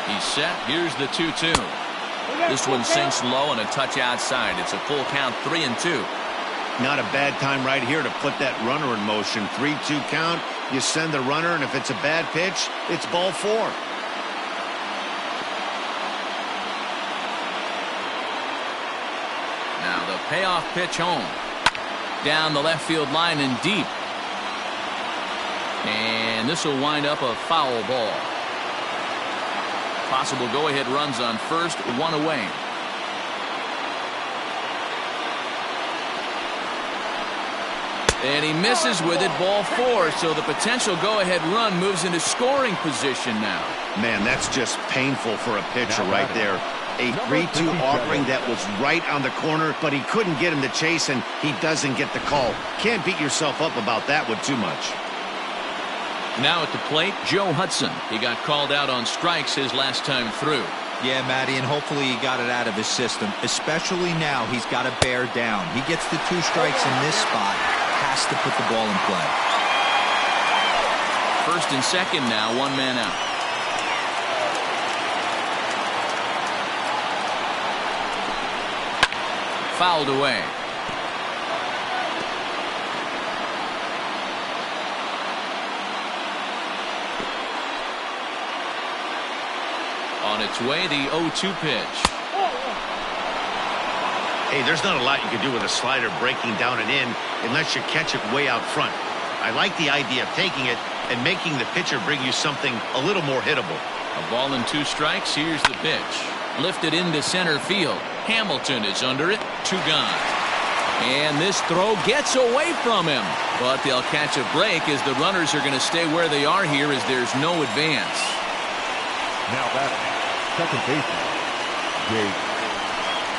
He's set. Here's the 2-2. This one sinks low and a touch outside. It's a full count, 3-2. Not a bad time right here to put that runner in motion. 3-2 count. You send the runner, and if it's a bad pitch, it's ball 4. Now the payoff pitch home. Down the left field line and deep. And this will wind up a foul ball. Possible go-ahead runs on first, 1 away. And he misses with it, ball 4. So the potential go-ahead run moves into scoring position now. Man, that's just painful for a pitcher right there. A 3-2 offering that was right on the corner, but he couldn't get him to chase, and he doesn't get the call. Can't beat yourself up about that one too much. Now at the plate, Joe Hudson. He got called out on strikes his last time through. Yeah, Matty, and hopefully he got it out of his system. Especially now, he's got to bear down. He gets the 2 strikes in this spot, has to put the ball in play. First and second now, 1 man out. Fouled away. On its way, the 0-2 pitch. Hey, there's not a lot you can do with a slider breaking down and in unless you catch it way out front. I like the idea of taking it and making the pitcher bring you something a little more hittable. A ball and 2 strikes. Here's the pitch. Lifted into center field. Hamilton is under it. 2 gone. And this throw gets away from him. But they'll catch a break as the runners are going to stay where they are here as there's no advance. Now batting, second baseman, Jake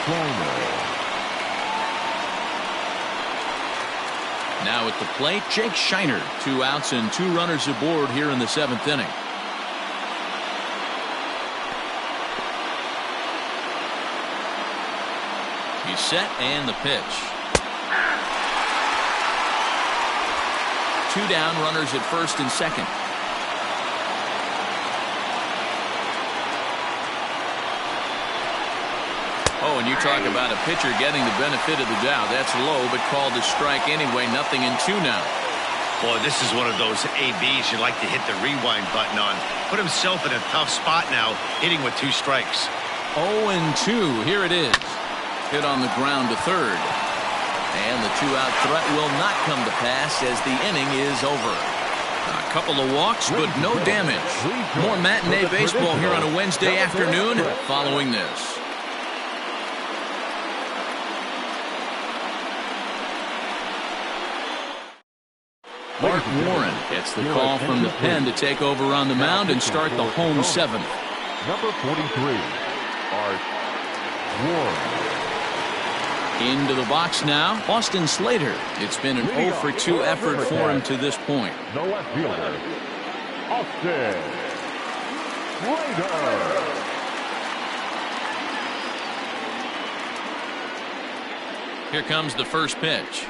Schreiner. Now at the plate, Jake Schreiner. 2 outs and 2 runners aboard here in the 7th inning. He's set and the pitch. 2 down, runners at first and second. Oh, and you talk about a pitcher getting the benefit of the doubt. That's low, but called a strike anyway. 0-2 now. Boy, this is one of those ABs you like to hit the rewind button on. Put himself in a tough spot now, hitting with 2 strikes. 0-2. Here it is. Hit on the ground to third. And the 2-out threat will not come to pass as the inning is over. A couple of walks, but no damage. More matinee baseball here on a Wednesday afternoon following this. Mark Warren gets the call from the pen to take over on the mound and start the home 7th. Number 43, Art Warren. Into the box now, Austin Slater. It's been an 0-for-2 effort for him to this point. The left fielder, Austin Slater. Here comes the first pitch.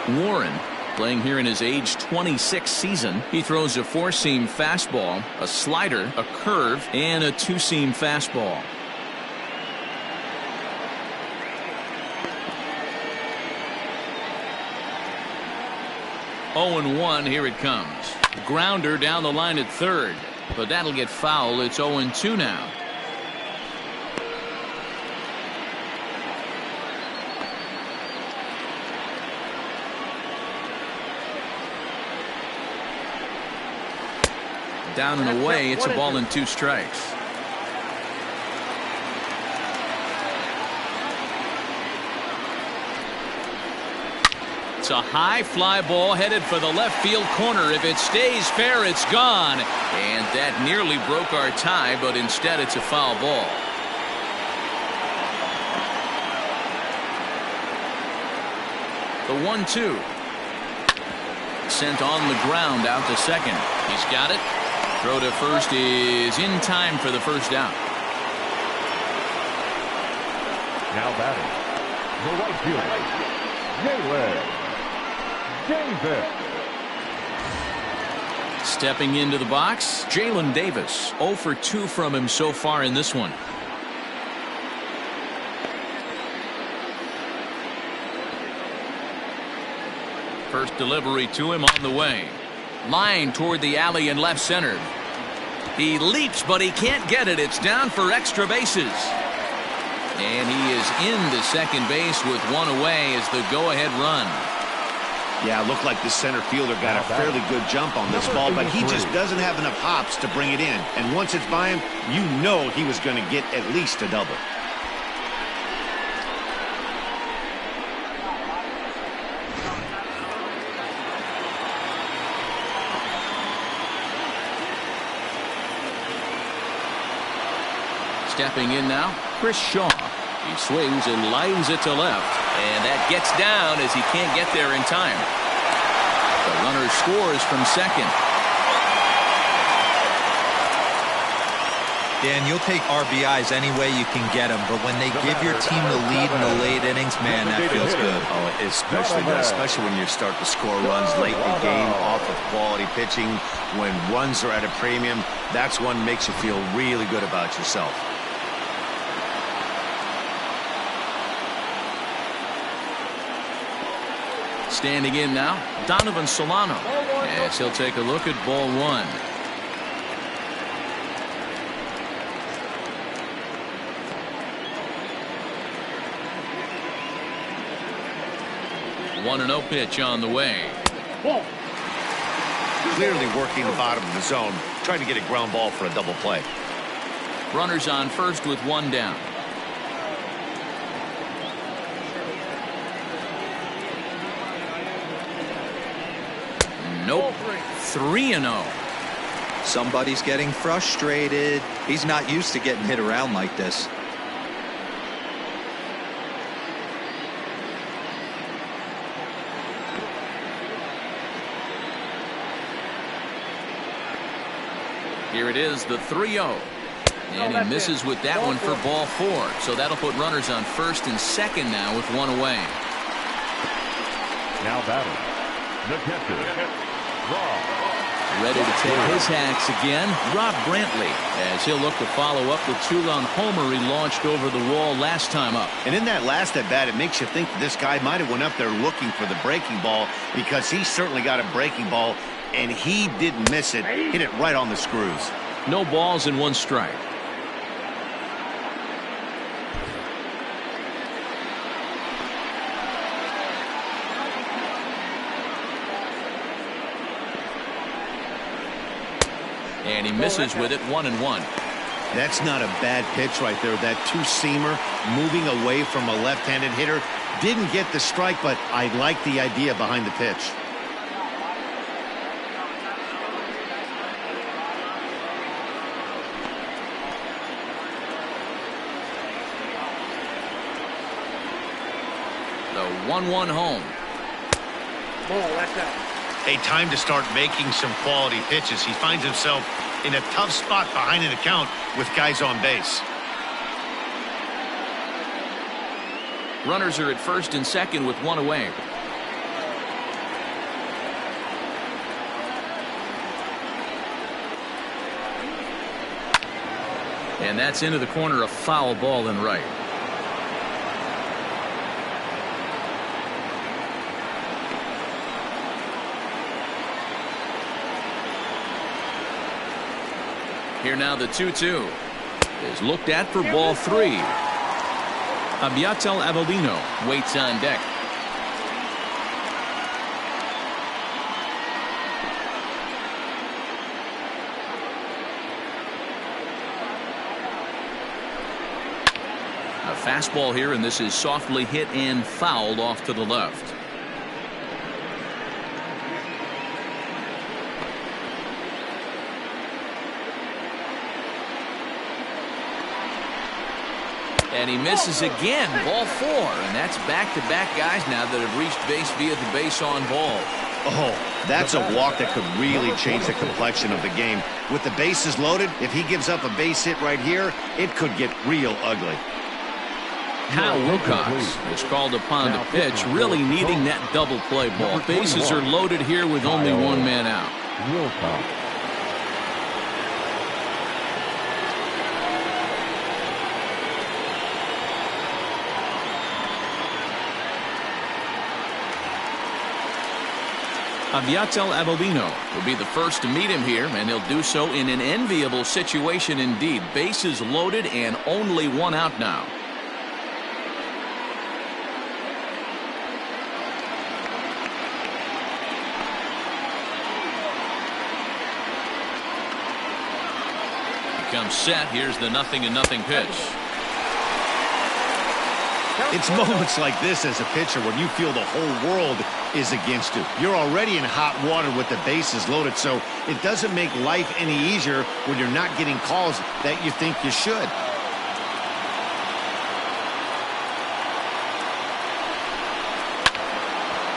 Warren, playing here in his age 26 season, he throws a 4-seam fastball, a slider, a curve, and a 2-seam fastball. Oh, 0-1, here it comes. Grounder down the line at third, but that'll get foul. It's 0-2 now. Down and away, it's a ball and 2 strikes. It's a high fly ball headed for the left field corner. If it stays fair, it's gone. And that nearly broke our tie, but instead it's a foul ball. The 1-2. Sent on the ground out to second. He's got it. Throw to first is in time for the first down. Now batting, the right fielder, Jalen Davis. Stepping into the box, Jalen Davis. 0-for-2 from him so far in this one. First delivery to him on the way. Line toward the alley in left center. He leaps, but he can't get it. It's down for extra bases. And he is into second base with 1 away as the go-ahead run. Yeah, it looked like the center fielder got a fairly good jump on this ball, but he just doesn't have enough hops to bring it in. And once it's by him, you know he was going to get at least a double. Stepping in now, Chris Shaw. He swings and lines it to left. And that gets down as he can't get there in time. The runner scores from second. Dan, you'll take RBIs any way you can get them, but when they give your team the lead in the late innings, man, that feels good. Oh, it especially does, especially when you start to score runs late in the game off of quality pitching. When runs are at a premium, that's when makes you feel really good about yourself. Standing in now, Donovan Solano, as he'll take a look at ball one. One and 0 pitch on the way. Clearly working the bottom of the zone, trying to get a ground ball for a double play. Runners on first with one down. Nope. 3-0. Somebody's getting frustrated. He's not used to getting hit around like this. Here it is, the 3-0. And he misses with that one for ball four. So that'll put runners on first and second now with one away. Now batting, the catcher, Rob. Ready to take his hacks again, Rob Brantley, as he'll look to follow up the two-run homer he launched over the wall last time up. And in that last at-bat, it makes you think that this guy might have went up there looking for the breaking ball, because he certainly got a breaking ball, and he didn't miss it. Hit it right on the screws. No balls and one strike. And he misses with it, 1-1. That's not a bad pitch right there. That two-seamer moving away from a left-handed hitter. Didn't get the strike, but I like the idea behind the pitch. The 1-1 home. Ball, that's out. A time to start making some quality pitches. He finds himself in a tough spot behind an account with guys on base. Runners are at first and second with one away. And that's into the corner, a foul ball and right. Here now the 2-2 is looked at for ball three. Abiatel Avellino waits on deck. A fastball here, and this is softly hit and fouled off to the left. And he misses again, ball four, and that's back-to-back guys now that have reached base via the base on ball. Oh, that's a walk that could really change the complexion of the game. With the bases loaded, if he gives up a base hit right here, it could get real ugly. Kyle Wilcox is called upon to pitch, really needing that double play ball. Bases are loaded here with only one man out. Wilcox. Abiatel Avellino will be the first to meet him here, and he'll do so in an enviable situation indeed. Bases loaded and only one out now. He comes set. Here's the 0-0 pitch. It's moments like this as a pitcher when you feel the whole world is against you. You're already in hot water with the bases loaded, so it doesn't make life any easier when you're not getting calls that you think you should.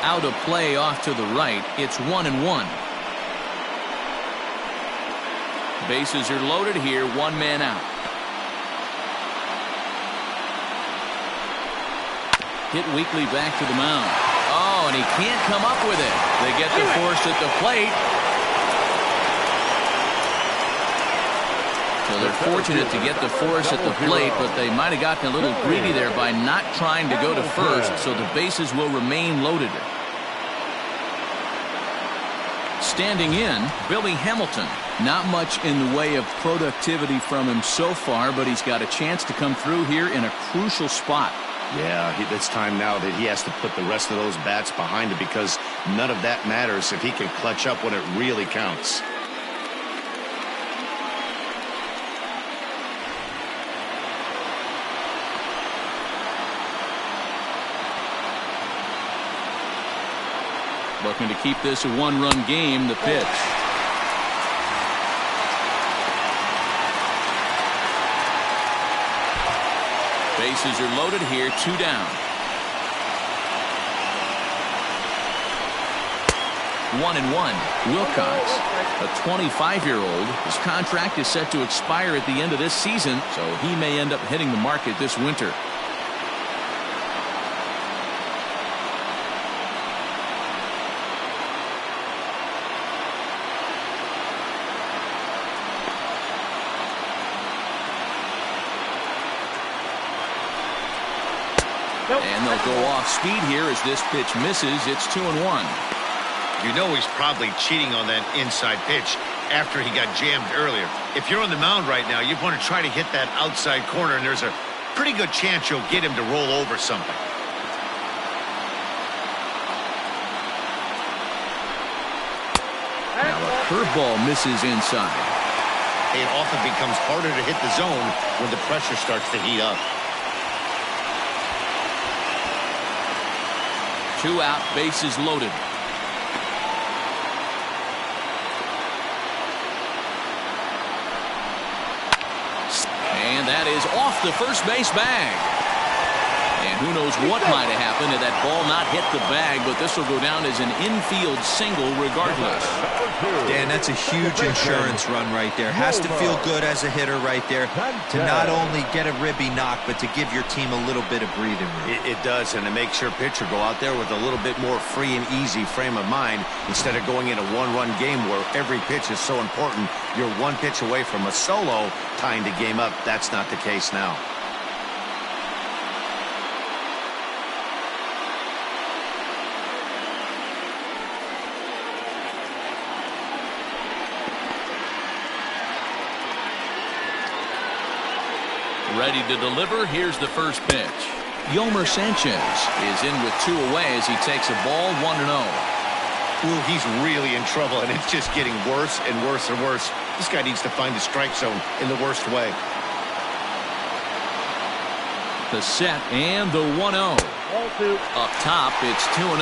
Out of play off to the right. It's 1-1. Bases are loaded here, one man out. Hit weakly back to the mound. Oh, and he can't come up with it. They get the force at the plate. So they're fortunate to get the force at the plate, but they might have gotten a little greedy there by not trying to go to first, so the bases will remain loaded. Standing in, Billy Hamilton. Not much in the way of productivity from him so far, but he's got a chance to come through here in a crucial spot. Yeah, it's time now that he has to put the rest of those bats behind him, because none of that matters if he can clutch up when it really counts. Looking to keep this a one-run game. The pitch. Bases are loaded here. 2 down. 1-1. Wilcox, a 25-year-old. His contract is set to expire at the end of this season, so he may end up hitting the market this winter. And they'll go off speed here as this pitch misses. It's 2-1. You know he's probably cheating on that inside pitch after he got jammed earlier. If you're on the mound right now, you want to try to hit that outside corner, and there's a pretty good chance you'll get him to roll over something. Now a curveball misses inside. It often becomes harder to hit the zone when the pressure starts to heat up. 2 out, bases loaded. And that is off the first base bag. And who knows what might have happened had that ball not hit the bag, but this will go down as an infield single regardless. Dan, that's a huge insurance run right there. Has to feel good as a hitter right there to not only get a ribby knock, but to give your team a little bit of breathing room. It does, and it makes your pitcher go out there with a little bit more free and easy frame of mind instead of going in a one-run game where every pitch is so important. You're one pitch away from a solo tying the game up. That's not the case now. Ready to deliver. Here's the first pitch. Yomer Sanchez is in with 2 away as he takes a ball 1-0. Ooh, he's really in trouble, and it's just getting worse and worse and worse. This guy needs to find the strike zone in the worst way. The set and the 1-0. Up top, it's 2-0.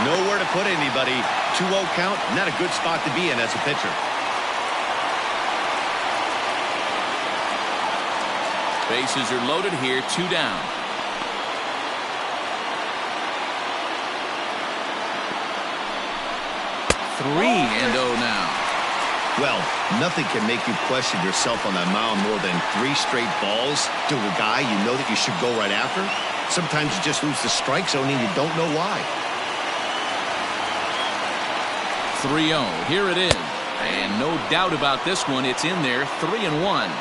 Nowhere to put anybody. 2-0 count, not a good spot to be in as a pitcher. Bases are loaded here. 2 down. 3-0 now. Well, nothing can make you question yourself on that mound more than 3 straight balls to a guy you know that you should go right after. Sometimes you just lose the strike zone and you don't know why. 3-0. Here it is. And no doubt about this one. It's in there. 3-1.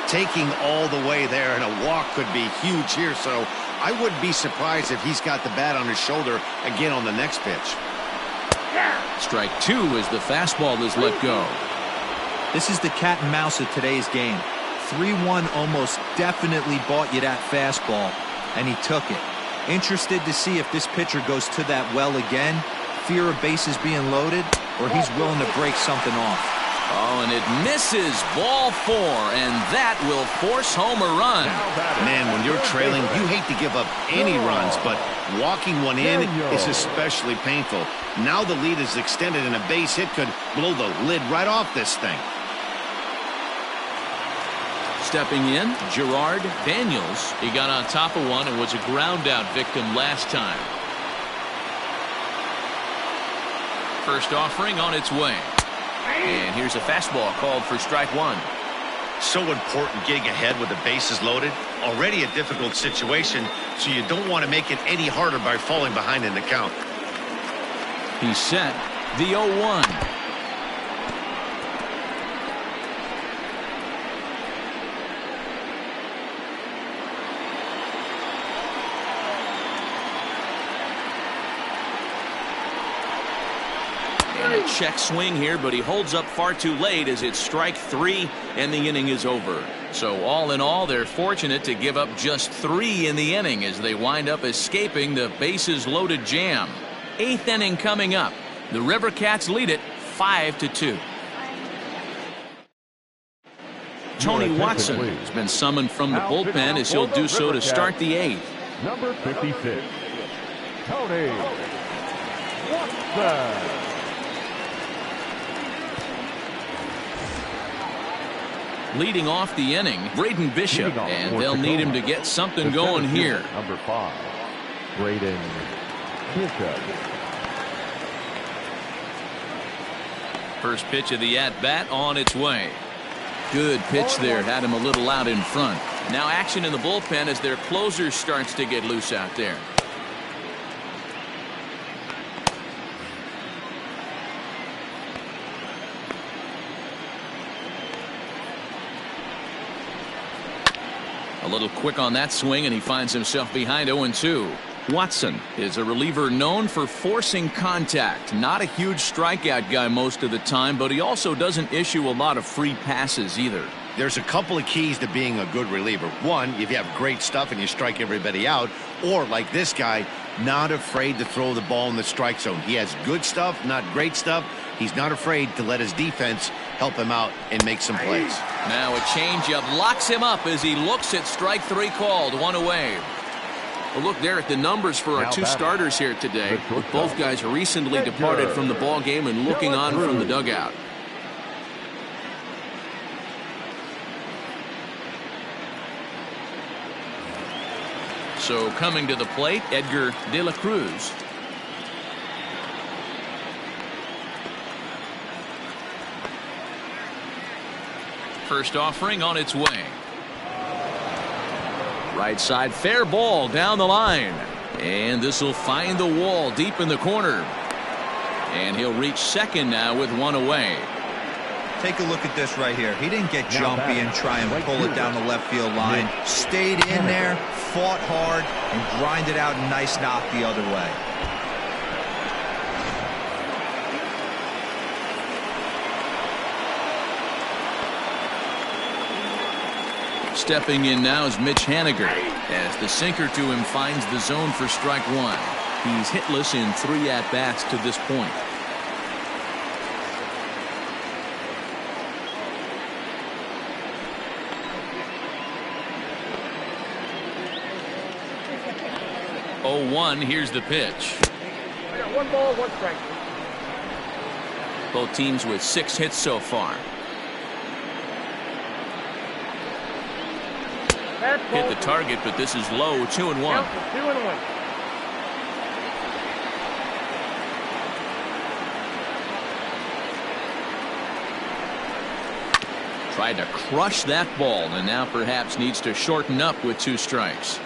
Taking all the way there, and a walk could be huge here, so I wouldn't be surprised if he's got the bat on his shoulder again on the next pitch. Strike 2 as the fastball is let go. This is the cat and mouse of today's game. 3-1 almost definitely bought you that fastball, and he took it. Interested to see if this pitcher goes to that well again, fear of bases being loaded, or he's willing to break something off. Oh, and it misses. Ball 4, and that will force home a run. Man, when you're trailing, you hate to give up any runs, but walking one in is especially painful. Now the lead is extended, and a base hit could blow the lid right off this thing. Stepping in, Gerard Daniels. He got on top of one and was a ground out victim last time. First offering on its way. And here's a fastball called for strike 1. So important getting ahead with the bases loaded. Already a difficult situation, so you don't want to make it any harder by falling behind in the count. He's set. The 0-1. And a check swing here, but he holds up far too late as it's strike 3 and the inning is over. So all in all, they're fortunate to give up just 3 in the inning as they wind up escaping the bases loaded jam. 8th inning coming up. The River Cats lead it 5-2. Tony Watson has been summoned from the bullpen as he'll do so to start the 8th. Number 56, Tony Watson. Leading off the inning, Braden Bishop, and they'll need him to get something going here. Number 5, Braden Bishop. First pitch of the at-bat on its way. Good pitch there, had him a little out in front. Now action in the bullpen as their closer starts to get loose out there. A little quick on that swing, and he finds himself behind 0-2. Watson is a reliever known for forcing contact. Not a huge strikeout guy most of the time, but he also doesn't issue a lot of free passes either. There's a couple of keys to being a good reliever. One, if you have great stuff and you strike everybody out, or like this guy, not afraid to throw the ball in the strike zone. He has good stuff, not great stuff. He's not afraid to let his defense help him out and make some plays. Now a changeup locks him up as he looks at strike 3 called. 1 away. Well, look there at the numbers for our 2 starters here today. Both guys recently departed from the ball game and looking on from the dugout. So coming to the plate, Edgar De La Cruz. First offering on its way. Right side, fair ball down the line. And this will find the wall deep in the corner. And he'll reach second now with 1 away. Take a look at this right here. He didn't get jumpy and try and pull it down the left field line. Stayed in there, fought hard, and grinded out a nice knock the other way. Stepping in now is Mitch Haniger as the sinker to him finds the zone for strike 1. He's hitless in 3 at-bats to this point. Oh, 1, here's the pitch. I got 1 ball, 1 strike. Both teams with 6 hits so far. Hit the target, but this is low. 2-1. 2-1. Tried to crush that ball, and now perhaps needs to shorten up with 2 strikes.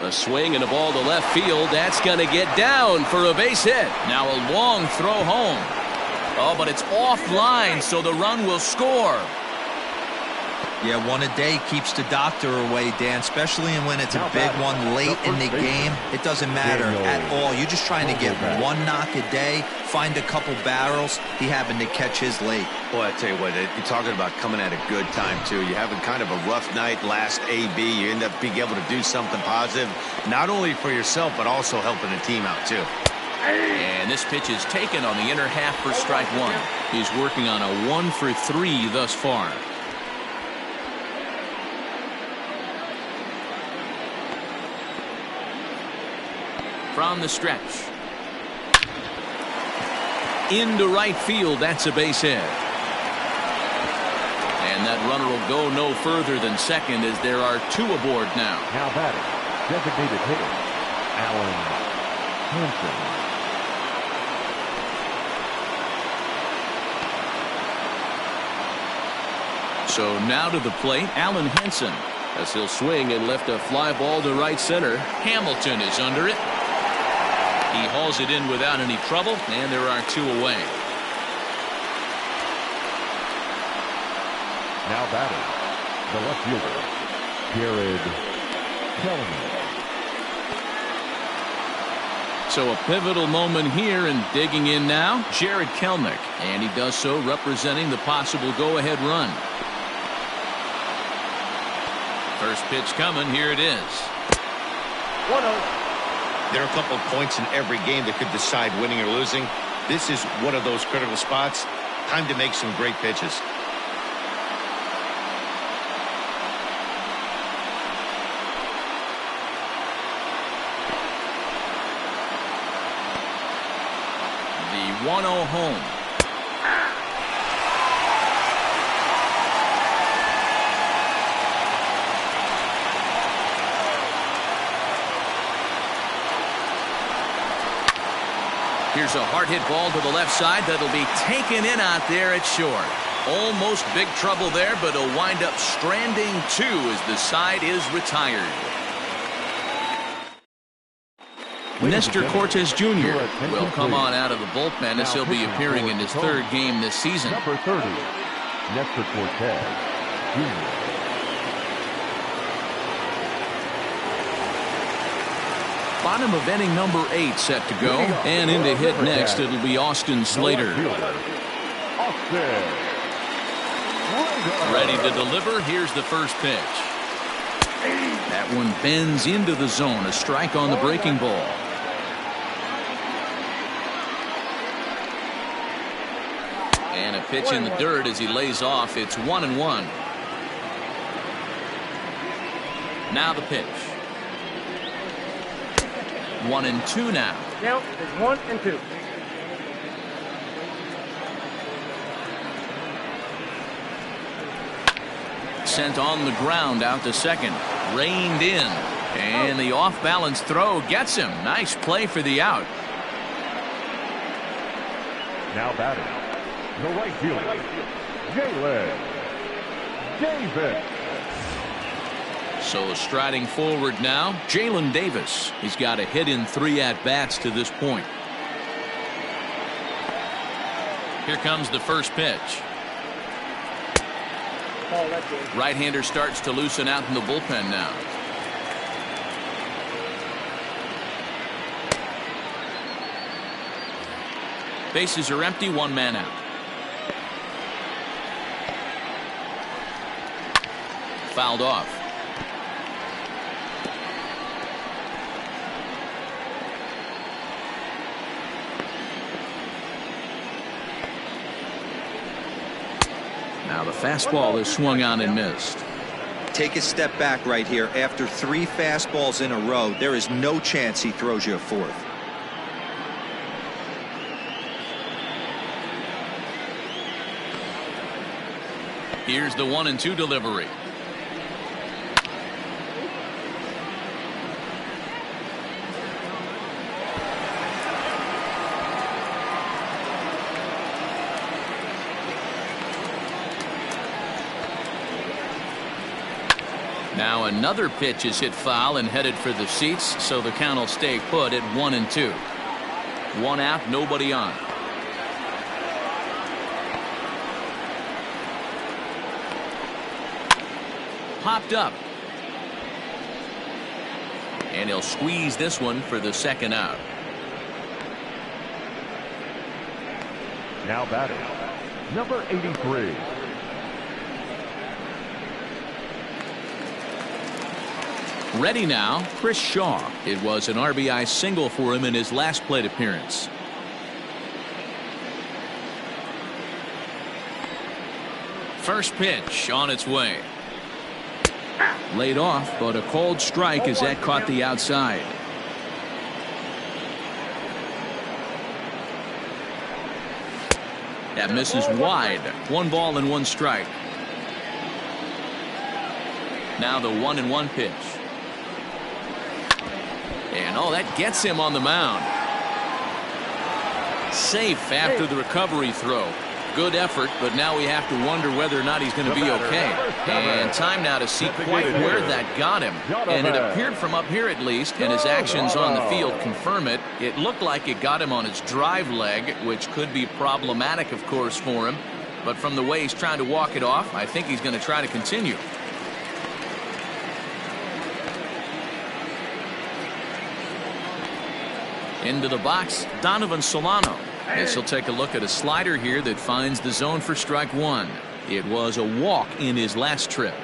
A swing and a ball to left field. That's going to get down for a base hit. Now a long throw home. Oh, but it's offline, so the run will score. Yeah, 1 a day keeps the doctor away, Dan, especially when it's a big one late in the game. It doesn't matter at all. You're just trying to get 1 knock a day, find a couple barrels. He happened to catch his late. Boy, I tell you what, you're talking about coming at a good time, too. You're having kind of a rough night last AB. You end up being able to do something positive, not only for yourself, but also helping the team out, too. And this pitch is taken on the inner half for strike 1. He's working on a 1 for 3 thus far. From the stretch. Into right field. That's a base hit. And that runner will go no further than second as there are 2 aboard now. Now batting, designated hitter, Allen Hampton. So now to the plate, Allen Henson. As he'll swing and lift a fly ball to right center. Hamilton is under it. He hauls it in without any trouble, and there are 2 away. Now batting, the left fielder, Jared Kelly. So a pivotal moment here, and digging in now, Jared Kelnick. And he does so representing the possible go-ahead run. First pitch coming. Here it is. 1-0. There are a couple of points in every game that could decide winning or losing. This is one of those critical spots. Time to make some great pitches. The 1-0 home. Here's a hard hit ball to the left side that'll be taken in out there at short. Almost big trouble there, but he'll wind up stranding 2 as the side is retired. Nestor Cortes Jr. will come on out of the bullpen as he'll be appearing in his 3rd game this season. Number 30, Nestor Cortes Jr. Bottom of inning number 8 set to go, and in to hit next it'll be Austin Slater. Ready to deliver. Here's the first pitch. That one bends into the zone. A strike on the breaking ball. And a pitch in the dirt as he lays off. It's 1-1. Now the pitch. 1-2 now. Count is 1-2. Sent on the ground out to second. Reined in. And the off-balance throw gets him. Nice play for the out. Now batting, the right fielder, Jalen Davis. So striding forward now, Jalen Davis. He's got a hit in 3 at-bats to this point. Here comes the first pitch. Right-hander starts to loosen out in the bullpen now. Bases are empty, 1 man out. Fouled off. Now the fastball is swung on and missed. Take a step back right here. After 3 fastballs in a row, there is no chance he throws you a 4th. Here's the 1-2 delivery. Now another pitch is hit foul and headed for the seats, so the count will stay put at 1-2. 1 out, nobody on. Popped up. And he'll squeeze this one for the 2nd out. Now batting, number 83. Ready now, Chris Shaw. It was an RBI single for him in his last plate appearance. First pitch on its way. Laid off, but a called strike as that caught the outside. That misses wide. 1 ball and 1 strike. Now the 1-1 pitch. And oh, that gets him on the mound. Safe after the recovery throw. Good effort, but now we have to wonder whether or not he's going to be okay. And time now to see quite where that got him. And it appeared from up here at least, and his actions on the field confirm it. It looked like it got him on his drive leg, which could be problematic, of course, for him. But from the way he's trying to walk it off, I think he's going to try to continue. Into the box, Donovan Solano. As he'll take a look at a slider here that finds the zone for strike one. It was a walk in his last trip.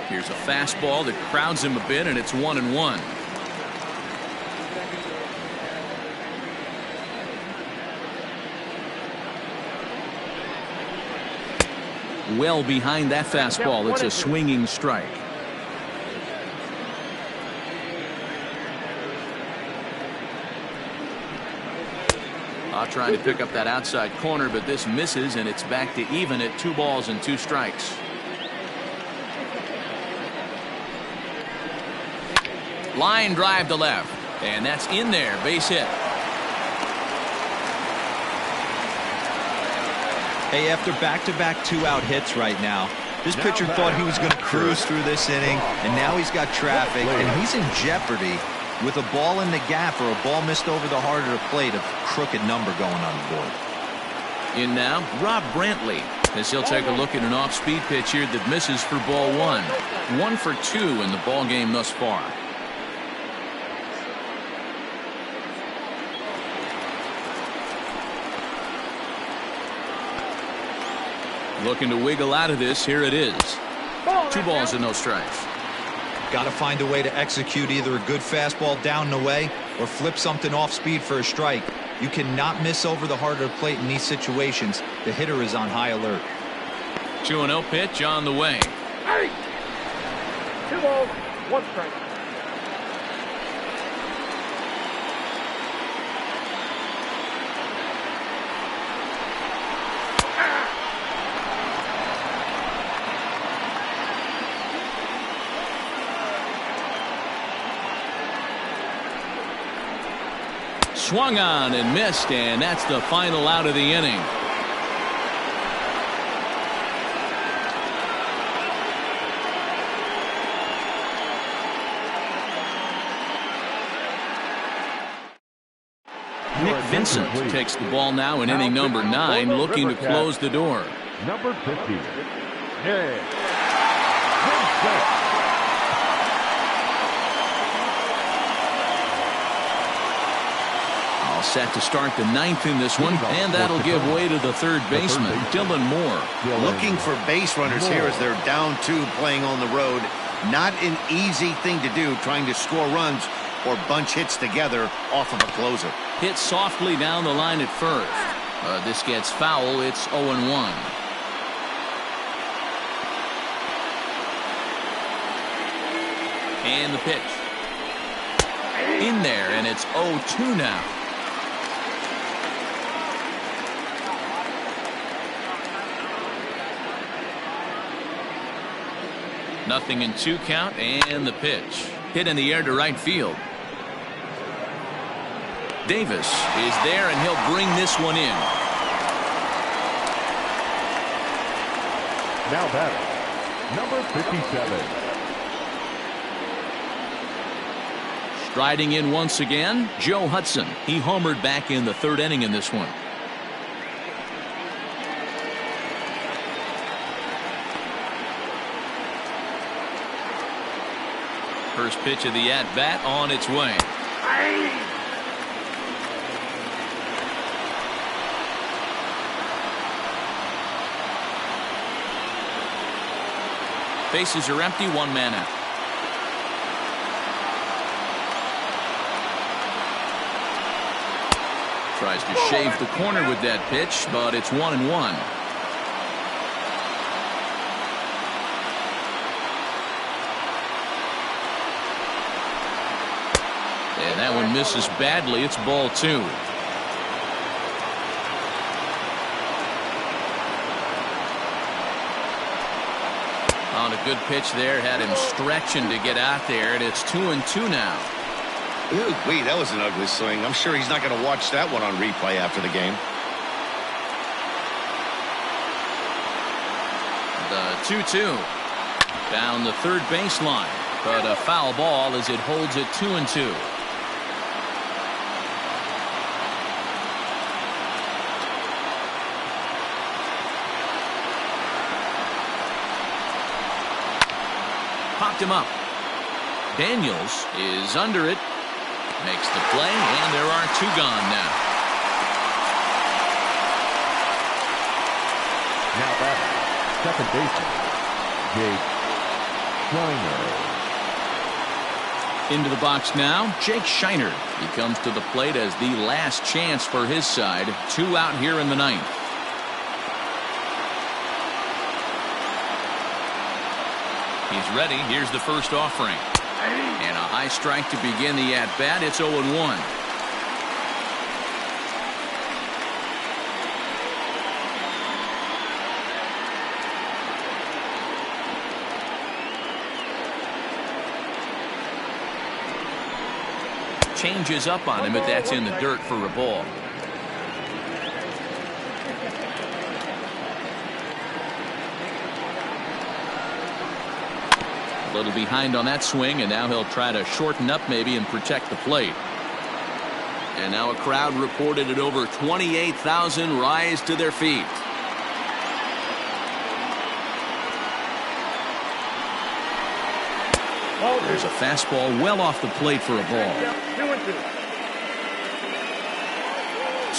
Here's a fastball that crowds him a bit, and it's 1-1. Well behind that fastball. It's a swinging strike. Trying to pick up that outside corner, but this misses, and it's back to even at 2 balls and 2 strikes. Line drive to left, and that's in there. Base hit. Hey, after back-to-back 2-out hits right now, this pitcher thought he was going to cruise through this inning, and now he's got traffic, and he's in jeopardy with a ball in the gap or a ball missed over the heart of the plate, a crooked number going on the board. In now, Rob Brantley, as he'll take a look at an off-speed pitch here that misses for ball 1. 1 for 2 in the ball game thus far. Looking to wiggle out of this. Here it is. 2 balls and no strikes. Got to find a way to execute either a good fastball down the way or flip something off speed for a strike. You cannot miss over the heart of the plate in these situations. The hitter is on high alert. 2-0 pitch on the way. 2 balls, 1 strike. Swung on and missed, and that's the final out of the inning. Nick Vincent takes the ball now in inning number 9, looking to close the door. Number 50. Nick Vincent. All set to start the 9th in this one, and that'll give way to the third baseman, Dylan Moore. Looking for base runners here as they're down 2 playing on the road. Not an easy thing to do, trying to score runs or bunch hits together off of a closer. Hit softly down the line at first. This gets foul. It's 0-1. And the pitch. In there, and it's 0-2 now. Nothing in 2 count, and the pitch. Hit in the air to right field. Davis is there, and he'll bring this one in. Now batting, number 57. Striding in once again, Joe Hudson. He homered back in the 3rd inning in this one. First pitch of the at-bat on its way. Bases are empty, 1 man out. Tries to shave the corner with that pitch, but it's 1-1. And that one misses badly. It's ball 2. Well, and a good pitch there had him stretching to get out there, and it's 2-2 now. Ooh, wait, that was an ugly swing. I'm sure he's not going to watch that one on replay after the game. The 2-2 down the third baseline, but a foul ball as it holds it 2-2. Popped him up. Daniels is under it. Makes the play, and there are 2 gone now. Now batter, second baseman, Jake Shiner. Into the box now, Jake Shiner. He comes to the plate as the last chance for his side. 2 out here in the ninth. He's ready. Here's the first offering. And a high strike to begin the at-bat. It's 0-1. Changes up on him, but that's in the dirt for a ball. A little behind on that swing, and now he'll try to shorten up maybe and protect the plate. And now a crowd reported at over 28,000 rise to their feet. There's a fastball well off the plate for a ball. 2-2.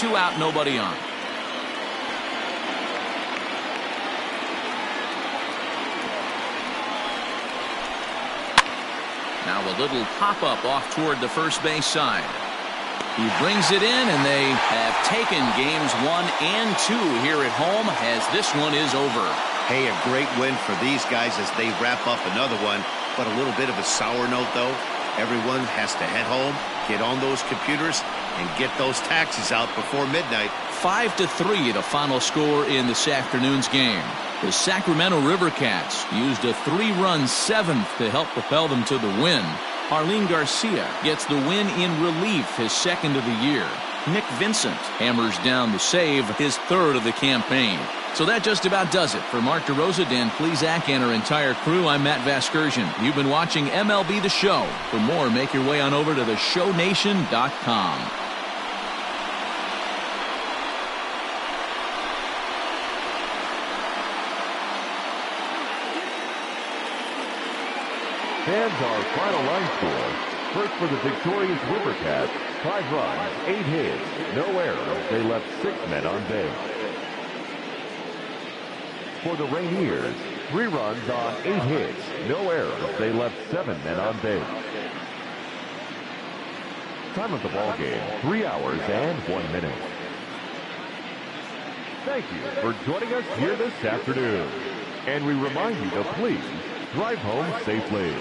2 out, nobody on. Now a little pop-up off toward the first base side. He brings it in, and they have taken games 1 and 2 here at home as this one is over. Hey, a great win for these guys as they wrap up another one. But a little bit of a sour note, though. Everyone has to head home, get on those computers, and get those taxes out before midnight. 5-3 the final score in this afternoon's game. The Sacramento River Cats used a 3-run 7th to help propel them to the win. Arlene Garcia gets the win in relief, his 2nd of the year. Nick Vincent hammers down the save, his 3rd of the campaign. So that just about does it. For Mark DeRosa, Dan Plesac, and our entire crew, I'm Matt Vasgersian. You've been watching MLB The Show. For more, make your way on over to theshownation.com. And our final line score. First for the victorious River Cats, 5 runs, 8 hits, no errors. They left 6 men on base. For the Rainiers, 3 runs on 8 hits, no errors. They left 7 men on base. Time of the ball game, 3 hours and 1 minute. Thank you for joining us here this afternoon. And we remind you to please drive home safely.